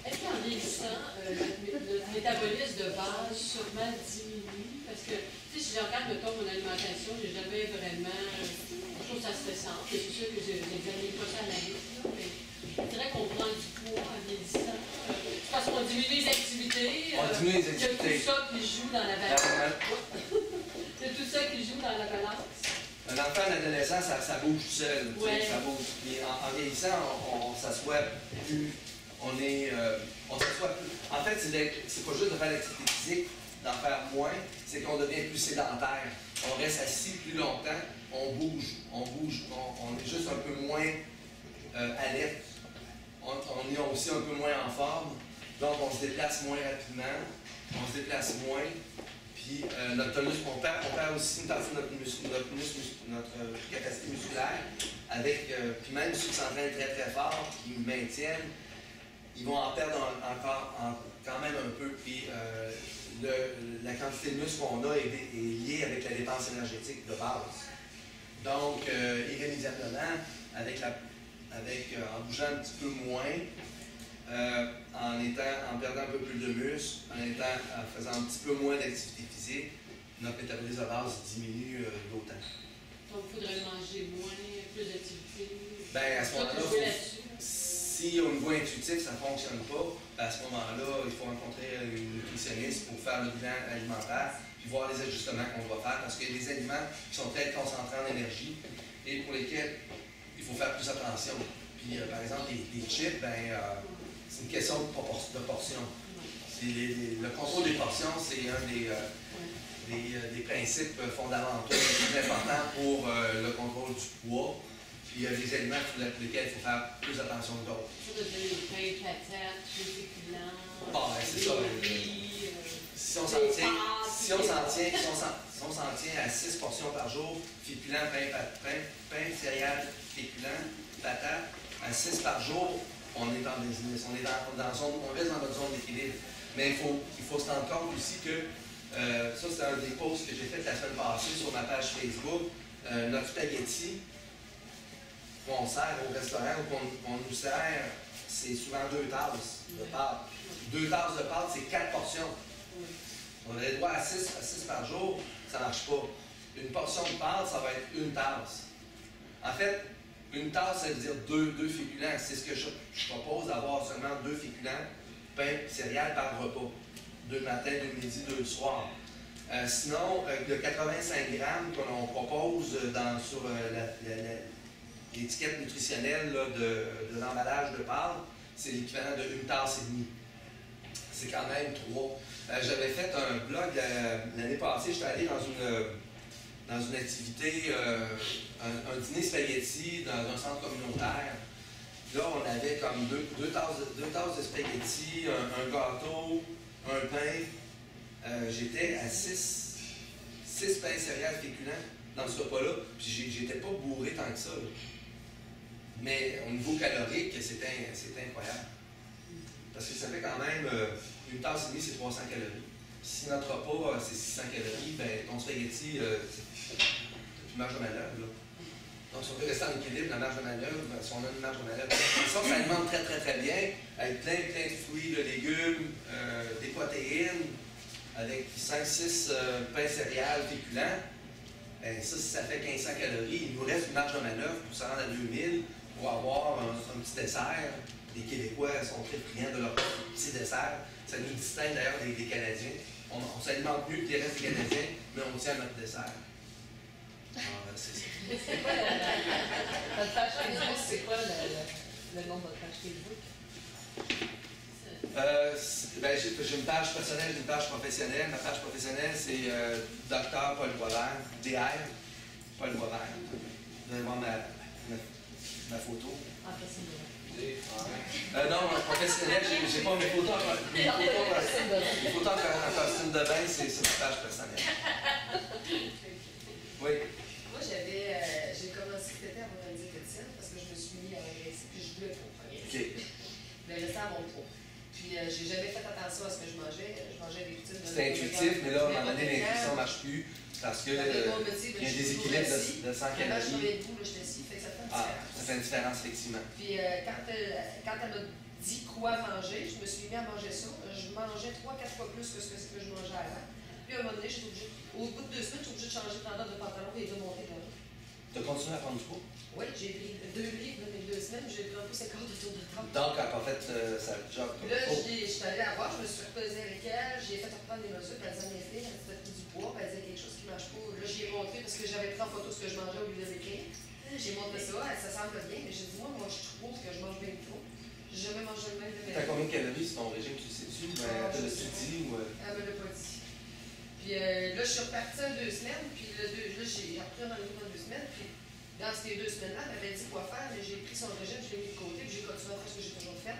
Est-ce qu'en vieillissant, le métabolisme de base sûrement diminue? Parce que, si je regarde mon alimentation, j'ai jamais vraiment. Je trouve ça stressant. C'est sûr que j'examine pas ça à la liste, mais je dirais qu'on prend du poids en vieillissant. C'est parce qu'on diminue les activités. On diminue les activités. Il y a tout ça qui joue dans la balance. Il y a tout ça qui joue dans la balance. Un enfant, un adolescent, ça bouge tout seul. Ouais. Ça bouge. Puis en vieillissant, on s'assoit plus. On s'assoit plus. En fait, c'est pas juste de faire l'activité physique, d'en faire moins, c'est qu'on devient plus sédentaire. On reste assis plus longtemps, on bouge, on est juste un peu moins alerte. On est aussi un peu moins en forme. Donc, on se déplace moins rapidement, on se déplace moins. Puis notre tonus, on perd aussi une partie de notre capacité musculaire, puis même ceux qui s'entraînent très très fort, qui maintiennent, ils vont en perdre encore quand même un peu. Puis la quantité de muscle qu'on a est liée avec la dépense énergétique de base. Donc, irrémédiablement, en bougeant un petit peu moins, en perdant un peu plus de muscle, en faisant un petit peu moins d'activité physique, notre métabolisme de base diminue d'autant. Donc, il faudrait manger moins, plus d'activité. Bien, à ce moment-là, si au niveau intuitif, ça ne fonctionne pas, à ce moment-là, il faut rencontrer une nutritionniste pour faire le bilan alimentaire puis voir les ajustements qu'on doit faire parce qu'il y a des aliments qui sont très concentrés en énergie et pour lesquels il faut faire plus attention. Puis, par exemple, les chips, c'est une question de portion. Le contrôle des portions, c'est un des principes fondamentaux les plus importants pour le contrôle du poids. Puis il y a des aliments pour lesquels il faut faire plus attention que d'autres. Ça doit donner des pains, patates, des féculents. C'est ça. Si on s'en tient à 6 portions par jour, féculents, pain, céréales, féculents, patates, à 6 par jour, on est dans business, on reste dans notre zone d'équilibre. Mais il faut se rendre compte aussi que, ça c'est un des posts que j'ai fait la semaine passée sur ma page Facebook, notre spaghetti qu'on sert au restaurant ou qu'on nous sert, c'est souvent 2 tasses de pâtes. 2 tasses de pâtes, c'est 4 portions. On a le droit à 6 par jour, ça ne marche pas. Une portion de pâtes, ça va être 1 tasse. En fait, une tasse, ça veut dire 2 féculents. C'est ce que je propose, d'avoir seulement 2 féculents, pain, céréales par repas. 2 le matin, 2 le midi, 2 le soir. Sinon, le 85 grammes que l'on propose sur l'étiquette nutritionnelle là, de l'emballage de pâtes, c'est l'équivalent de 1 tasse et demie. C'est quand même 3. J'avais fait un blog l'année passée, j'étais allé dans une activité, un dîner spaghetti dans un centre communautaire. Là, on avait comme 2 tasses de spaghetti, un gâteau, un pain. J'étais à 6 pains céréales féculents dans ce repas-là, puis j'étais pas bourré tant que ça. Là. Mais au niveau calorique, c'était incroyable. parce que ça fait quand même une tasse et demie, c'est 300 calories. Si notre repas, c'est 600 calories, ben ton spaghetti, c'est plus de marge de manœuvre. Là. Donc, si on veut rester en équilibre, la marge de manœuvre, si on a une marge de manœuvre, ça alimente très, très, très bien, avec plein de fruits, de légumes, des protéines, avec 5-6 pains céréales féculents. Ben, ça, si ça fait 1500 calories, il nous reste une marge de manœuvre pour se rendre à 2000, pour avoir un petit dessert. Les Québécois sont très friands de leur petit dessert. Ça nous distingue d'ailleurs des Canadiens. On s'alimente mieux que les restes des Canadiens, mais on tient à notre dessert. C'est ça. C'est quoi votre page Facebook? C'est quoi le nom de votre page Facebook? J'ai une page personnelle et une page professionnelle. Ma page professionnelle, c'est Dr Paul Boisvert, DR, Paul Boisvert. Vous allez voir ma photo. Ah, c'est Non, professionnel, j'ai pas mes photos en costume de bain, c'est ma page personnelle. Oui. Moi, j'ai commencé cet été à avoir une diététicienne parce que je me suis mis à engraisser, puis je voulais pas engraisser. Je voulais rester à mon poids. Puis j'ai jamais fait attention à ce que je mangeais. Je mangeais des poutines. C'était intuitif, mais là, à un moment donné, l'intuition ne marche plus parce qu'il y a un déséquilibre de 100 calories. Quand je travaillais debout, j'étais assis, fait que ça fait une différence. Ça fait une différence, effectivement. Puis quand elle m'a dit quoi manger, je me suis mis à manger ça. Je mangeais 3-4 fois plus que ce que je mangeais avant. Puis à un moment donné, au bout de 2 semaines, j'étais obligée de changer de tendance de pantalon et de monter de là. Tu as continué à prendre du poids? Oui, j'ai pris 2 livres dans les 2 semaines, j'ai pris un peu 50 autour de 30. Donc, en fait, ça job comme là, je suis allée la voir, je me suis repesée avec elle, j'ai fait reprendre des mesures, puis elle disait, mes filles, elle disait, pris du poids, puis elle disait quelque chose qui ne marche pas. Là, j'y ai montré parce que j'avais pris en photo ce que je mangeais au lieu de l'écrire. J'ai montré ça, ça semble bien, mais j'ai dit, moi, je trouve que je mange bien trop. J'ai jamais mangé le même de mes. T'as combien de calories sur ton régime, tu sais-tu? Elle te l'a-tu dit ou. Elle me l'a pas dit. Puis là, je suis repartie en 2 semaines, puis là, j'ai repris un rendez-vous dans 2 semaines, puis dans ces 2 semaines-là, elle m'avait dit quoi faire, mais j'ai pris son régime, je l'ai mis de côté, puis j'ai continué à faire ce que j'ai toujours fait.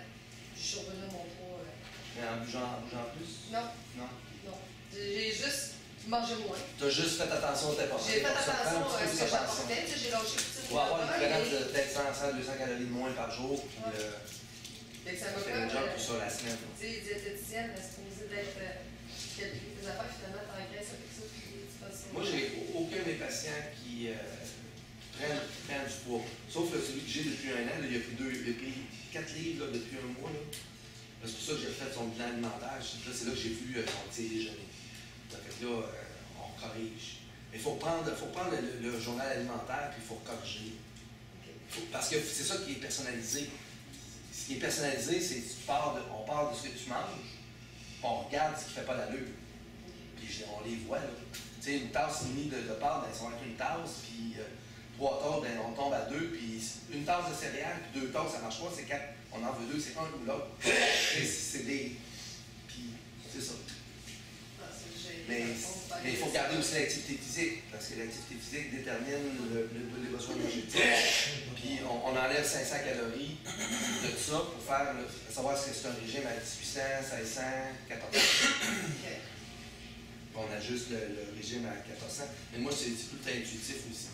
Puis je suis revenue à mon poids. Mais en bougeant plus? Non. Non. Non. J'ai juste mangé moins. Tu as juste fait attention au tes portions. J'ai fait attention à ce que j'apportais, j'ai lâché petite. Pour avoir une différence de peut-être 100-200 calories de moins par jour, puis ça m'a fait une job pour ça la semaine. Tu sais, diététicienne, elle est supposée d'être quelques affaires, finalement, t'engraisses avec ça, puis tu passes ça. Moi, j'ai aucun de mes patients qui prennent du poids. Sauf celui que j'ai depuis 1 an, là, il a pris 4 livres là, depuis 1 mois. Là. C'est pour ça que j'ai fait son bilan alimentaire. C'est là que j'ai vu son petit déjeuner. Donc là, on corrige. Mais il faut prendre le journal alimentaire puis il faut corriger. Parce que c'est ça qui est personnalisé. Ce qui est personnalisé, c'est on part de ce que tu manges, puis on regarde ce qui ne fait pas d'allure. Puis on les voit, là. Tu sais, une tasse et demie de pâtes, ben, ça va être une tasse, puis 3 tasses, ben, on tombe à 2, puis une tasse de céréales, puis 2 tasses, ça ne marche pas, c'est 4. On en veut 2, c'est un ou l'autre. C'est des. Puis, c'est ça. Mais il faut garder aussi l'activité physique, parce que l'activité physique détermine les besoins énergétiques. Puis on enlève 500 calories de tout ça pour savoir si c'est un régime à 1800, 1600, 1400. On ajuste le régime à 1400. Mais moi, c'est tout intuitif aussi.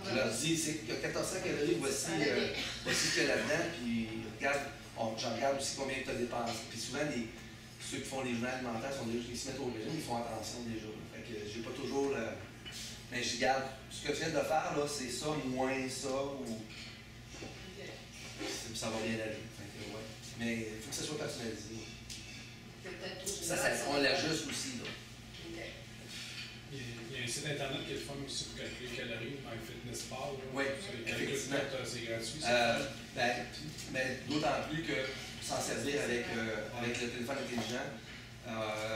Je leur dis, c'est que 1400 calories, voici ce qu'il y a là-dedans, puis j'en regarde aussi combien tu as dépensé. Puis souvent, ceux qui font les journaux alimentaires ils se mettent au régime, ils font attention déjà. Fait que j'ai pas toujours mais je garde ce que tu viens de faire, là, c'est ça, moins ça, ou. Ça va bien aller. Ouais. Mais il faut que ça soit personnalisé. On l'ajuste aussi, là. Il y a un site internet qui est le fun aussi pour calculer les calories, MyFitnessPal. Oui, effectivement. C'est gratuit. D'autant plus que s'en servir avec le téléphone intelligent,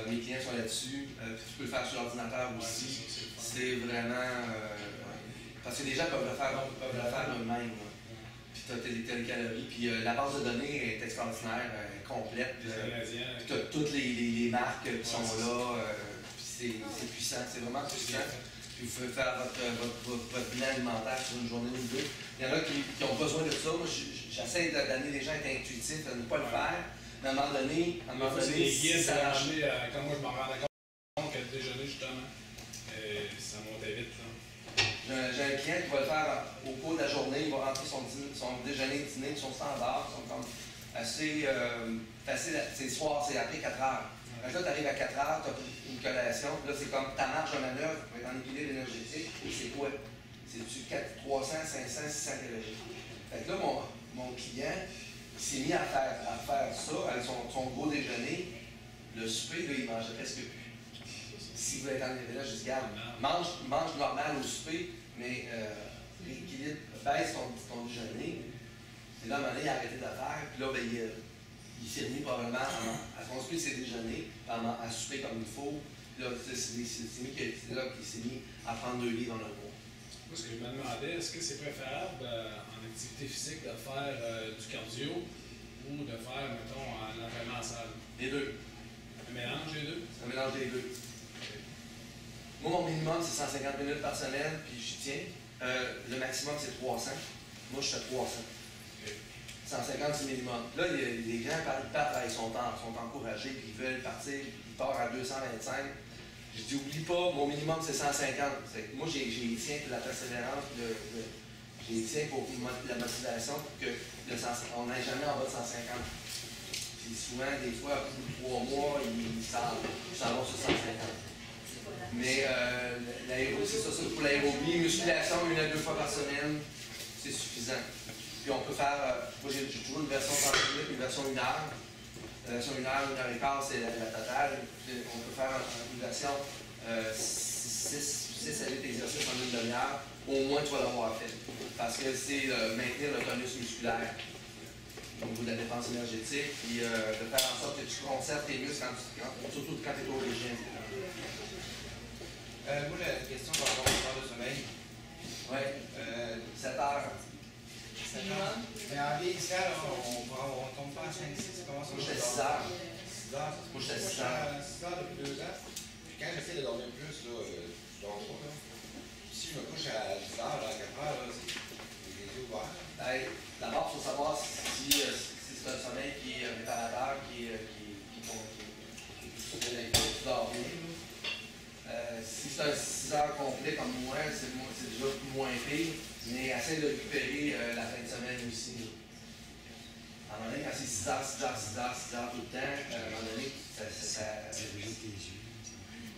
mes clients sont là-dessus. Tu peux le faire sur l'ordinateur aussi. C'est vraiment. Parce que les gens peuvent le faire eux-mêmes. Puis tu as les calories. Puis la base de données est extraordinaire, complète. Puis tu as toutes les marques qui sont là. Puis c'est puissant, c'est vraiment puissant. Puis vous pouvez faire votre bilan alimentaire sur une journée ou 2. Il y en a qui ont besoin de ça. Moi, j'essaie d'amener les gens à être intuitifs, à ne pas le faire. Mais à un moment donné, si ça marche. Comme moi, je m'en rendais compte que le déjeuner, justement, ça montait vite. J'ai un client qui va le faire au cours de la journée. Il va rentrer son déjeuner, dîner, son standard. assez facile. C'est le soir, c'est après 4 heures. Là, tu arrives à 4 heures, tu as une collation, puis là, c'est comme ta marge de manœuvre pour être en équilibre énergétique. C'est quoi? C'est du 300, 500, 600 calories. Fait que là, mon client s'est mis à faire ça avec son gros déjeuner. Le souper, là, il mangeait presque plus. S'il voulait être en équilibre, je dis, regarde, mange normal au souper, mais rééquilibre, baisse ton déjeuner. Et là, à un moment donné, il a arrêté de le faire, puis là, ben, il s'est mis probablement à construire ses déjeuners, à souper comme il faut. Puis là, c'est là qu'il s'est mis à prendre 2 livres dans le mois. Moi, ce que je me demandais, est-ce que c'est préférable en activité physique de faire du cardio ou de faire, mettons, l'entraînement en salle? Les deux. Un mélange des deux? Un mélange des deux. Moi, mon minimum, c'est 150 minutes par semaine, puis j'y tiens. Le maximum, c'est 300. Moi, je fais 300. 150, c'est minimum. Là, les gens, ils partent, ils sont encouragés, puis ils veulent partir, ils partent à 225. Je dis, oublie pas, mon minimum, c'est 150. Moi, j'ai les tiens pour la persévérance, j'ai les tiens pour la motivation, pour qu'on n'aille jamais en bas de 150. Puis souvent, des fois, au bout de 3 mois, ils s'en vont sur 150. Mais c'est ça, pour l'aérobie, musculation 1 à 2 fois par semaine, c'est suffisant. Puis on peut faire, moi j'ai toujours une version 30 minutes, une version 1 heure. La version 1 heure, 1 heure et quart, c'est la totale. On peut faire une version 6 à 8 exercices en une demi-heure. Au moins, tu vas l'avoir fait. Parce que c'est maintenir le tonus musculaire au niveau de la dépense énergétique, puis de faire en sorte que tu conserves tes muscles, surtout quand tu es au régime. Moi, la question par rapport aux heures de sommeil. Oui, 7 heures. Mais en vieillissant, on tombe pas à 5-6, comment ça? Moi, j'étais 6 heures. 6 heures? Moi, j'étais 6 heures. 6 heures depuis 2 ans. Puis quand j'essaie de dormir plus, là, je dors pas. Là. Si je me couche à 10 heures, à 4 heures, là, c'est les yeux ouverts. D'abord, il faut savoir si c'est un sommeil qui est réparateur, qui dort bien. Si c'est un 6 heures complet comme moi, c'est déjà moins pire, mais essaie de récupérer la fin de semaine aussi. À un moment donné, quand c'est 6 heures, 6 heures, 6 heures, 6 heures tout le temps, à un moment donné,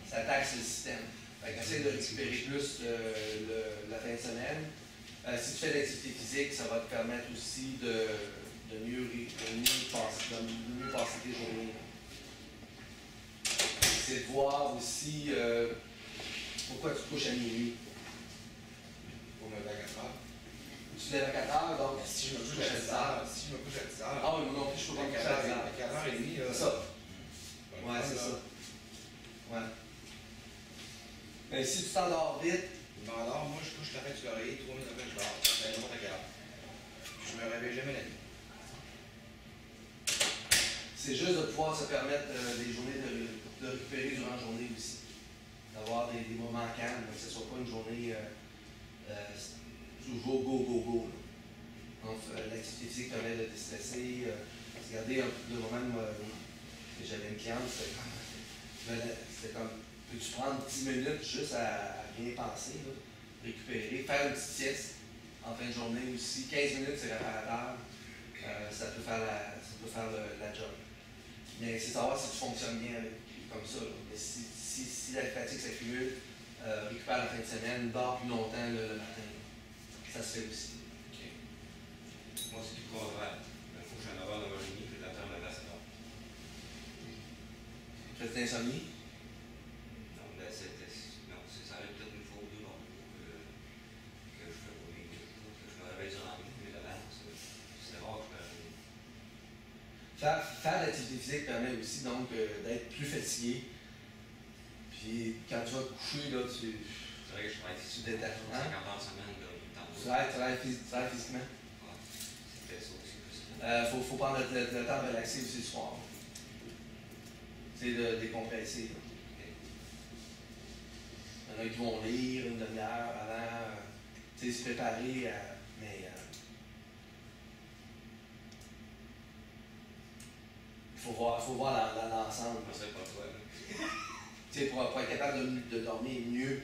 ça taxe le système. Fait qu'essaie de récupérer plus la fin de semaine. Si tu fais de l'activité physique, ça va te permettre aussi de mieux passer tes journées. C'est de voir aussi pourquoi tu te couches à minuit. Pour me lever à 4 heures. Tu te lèves à 4 heures, donc Si je me couche à 10 heures, Ah oui, moi non plus, je peux pas me coucher à 10 heures. À 4h30, là. C'est ça. Ouais, c'est ça. Ouais. Mais si tu t'endors vite. Je m'endors, moi, je couche la tête sur l'oreiller, 3 minutes après, je dors. C'est n'importe quelle heure. Je me réveille jamais la nuit. C'est juste de pouvoir se permettre des journées de récupérer durant la journée aussi. D'avoir des moments calmes, que ce ne soit pas une journée toujours go. Donc, l'activité physique permet de déstresser. Regardez, le moment que j'avais une cliente, c'était comme, peux-tu prendre 10 minutes juste à bien penser, là, récupérer, faire une petite sieste en fin de journée aussi. 15 minutes, c'est réparateur. Ça peut faire la job. Mais c'est savoir si tu fonctionnes bien comme ça. Là. Mais si la fatigue s'accumule, récupère la fin de semaine, dors plus longtemps le matin. Ça se fait aussi. Okay. Moi, c'est du contraire. Il faut que je sois en avant de 9h30 puis d'attendre la place. Tu fais de l'insomnie? Non, ben, ça arrive peut-être une fois ou deux par jour que je fais pas bien, que je me réveille durant la nuit, mais là, c'est rare que je me réveille. Faire l'activité physique permet aussi donc d'être plus fatigué. Puis quand tu vas te coucher, là, c'est vrai que je travaille physiquement. 50 heures semaine, là, tu travailles physiquement? Ouais, c'était ça aussi. Faut prendre le temps de relaxer aussi le soir. C'est de décompresser. Là. Il y en a qui vont lire une demi-heure avant, se préparer, mais il faut voir l'ensemble. C'est pas toi. Pour être capable de dormir mieux,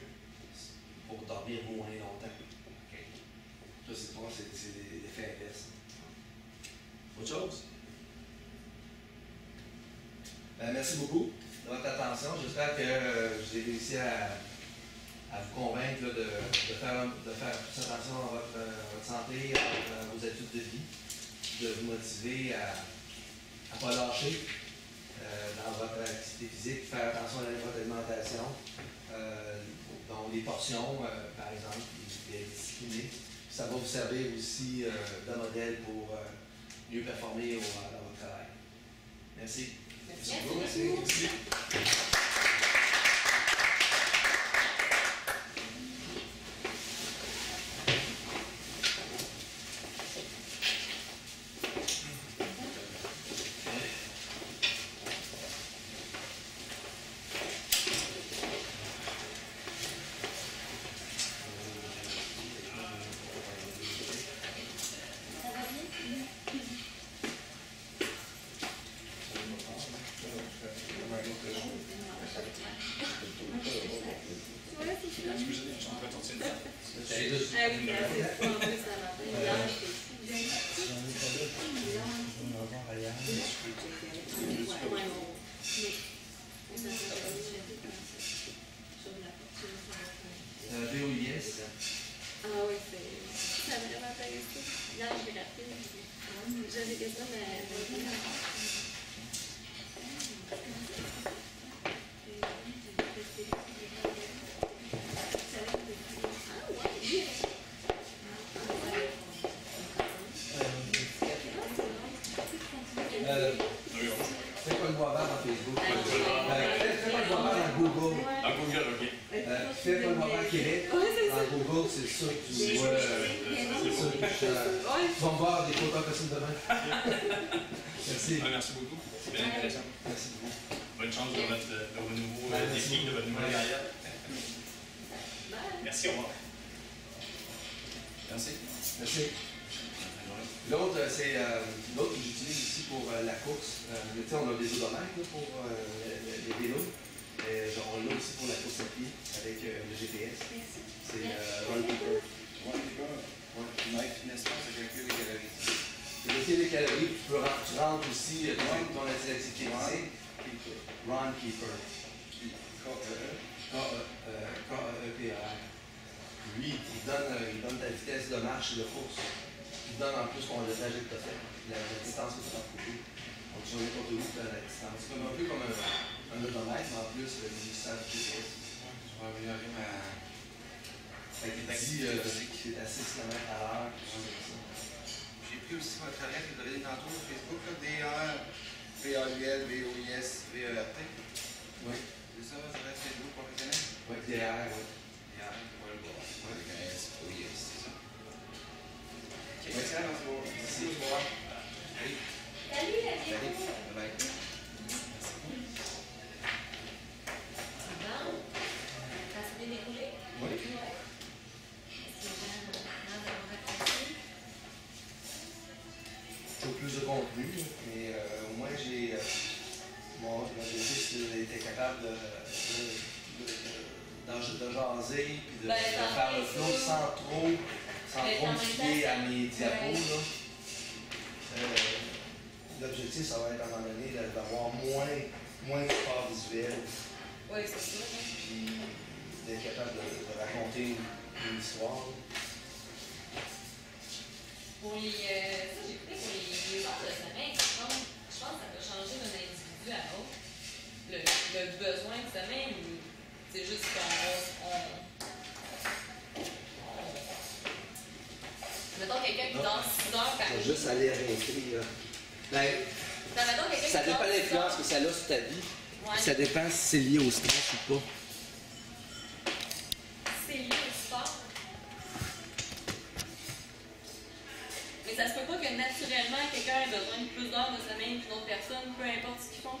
pour dormir moins longtemps. Okay. Ça, c'est l'effet inverse. Autre chose? Merci beaucoup de votre attention. J'espère que j'ai réussi à vous convaincre là, de faire plus attention à votre santé, à vos habitudes de vie, de vous motiver à ne pas lâcher dans votre activité physique, faire attention à votre alimentation, donc les portions, par exemple, les discipliner. Ça va vous servir aussi de modèle pour mieux performer dans votre travail. Merci. Merci beaucoup. Merci. VOIS. Ah oui, ça m'a vraiment intéressé. Là, je vais rappeler. J'ai des questions, mais... Fais pas le bois vert dans Facebook. Fais pas le bois vert dans Google. Dans Google, ok. Fais pas le bois vert Québec. Dans Google, c'est sûr que tu vois. Tu vas me voir des photos possibles demain. Merci. Merci beaucoup. C'est bien intéressant. Merci beaucoup. Bonne chance dans vos nouveaux défis, de votre nouvelle carrière. Merci, au revoir. Merci. Merci. L'autre, c'est l'autre que j'utilise ici pour la course. On a des odomètres pour les vélos. On l'a aussi pour la course à pied avec le GPS. C'est Run Keeper. Run Keeper. N'est-ce pas, ça calcule les calories. Tu calcules les calories, tu rentres aussi ton activité physique. Run Keeper. K-E-E-P-R. Lui, il donne ta vitesse de marche et de course. Il donne en plus le trajet que tu as fait, la distance que tu as parcourue. Donc, tu n'as pas où tu as la distance. C'est un peu comme un odomètre, mais en plus, il sert de GPS. Je vais améliorer ma activité physique. C'est à 6 km/h. J'ai pris aussi votre adresse, vous l'avez dit tantôt sur Facebook, DR, VAUL, VOIS, VERT. Oui. C'est ça, votre adresse Facebook professionnelle? Oui, DR, oui. DR, on va le voir. VOIS, c'est ça. Merci à vous. Merci. Au revoir. Allez. Salut, à bientôt. Bye bye. Bon, ça s'est bien déroulé? Oui. Est-ce que les gens ont l'air d'avoir apprécié? Toujours plus de contenu, mais au moins mon objectif était capable de jaser puis de faire le flow sans trop me fier à mes diapos. L'objectif, ça va être à un moment donné d'avoir moins de support visuel. Oui, c'est ça. Puis d'être capable de raconter une histoire. Pour les, ça, j'ai écouté pour les heures de sommeil, je pense que ça peut changer d'un individu à l'autre. Le besoin de sommeil, c'est juste qu'on. Mettons quelqu'un qui dort 6 heures par nuit. Juste aller réécrire. Ben, ça dépend de l'influence que ça a sur ta vie. Ouais. Ça dépend si c'est lié au stress ou pas. C'est lié au sport. Mais ça se peut pas que naturellement quelqu'un ait besoin de plus d'heures de sommeil qu'une autre personne, peu importe ce qu'ils font.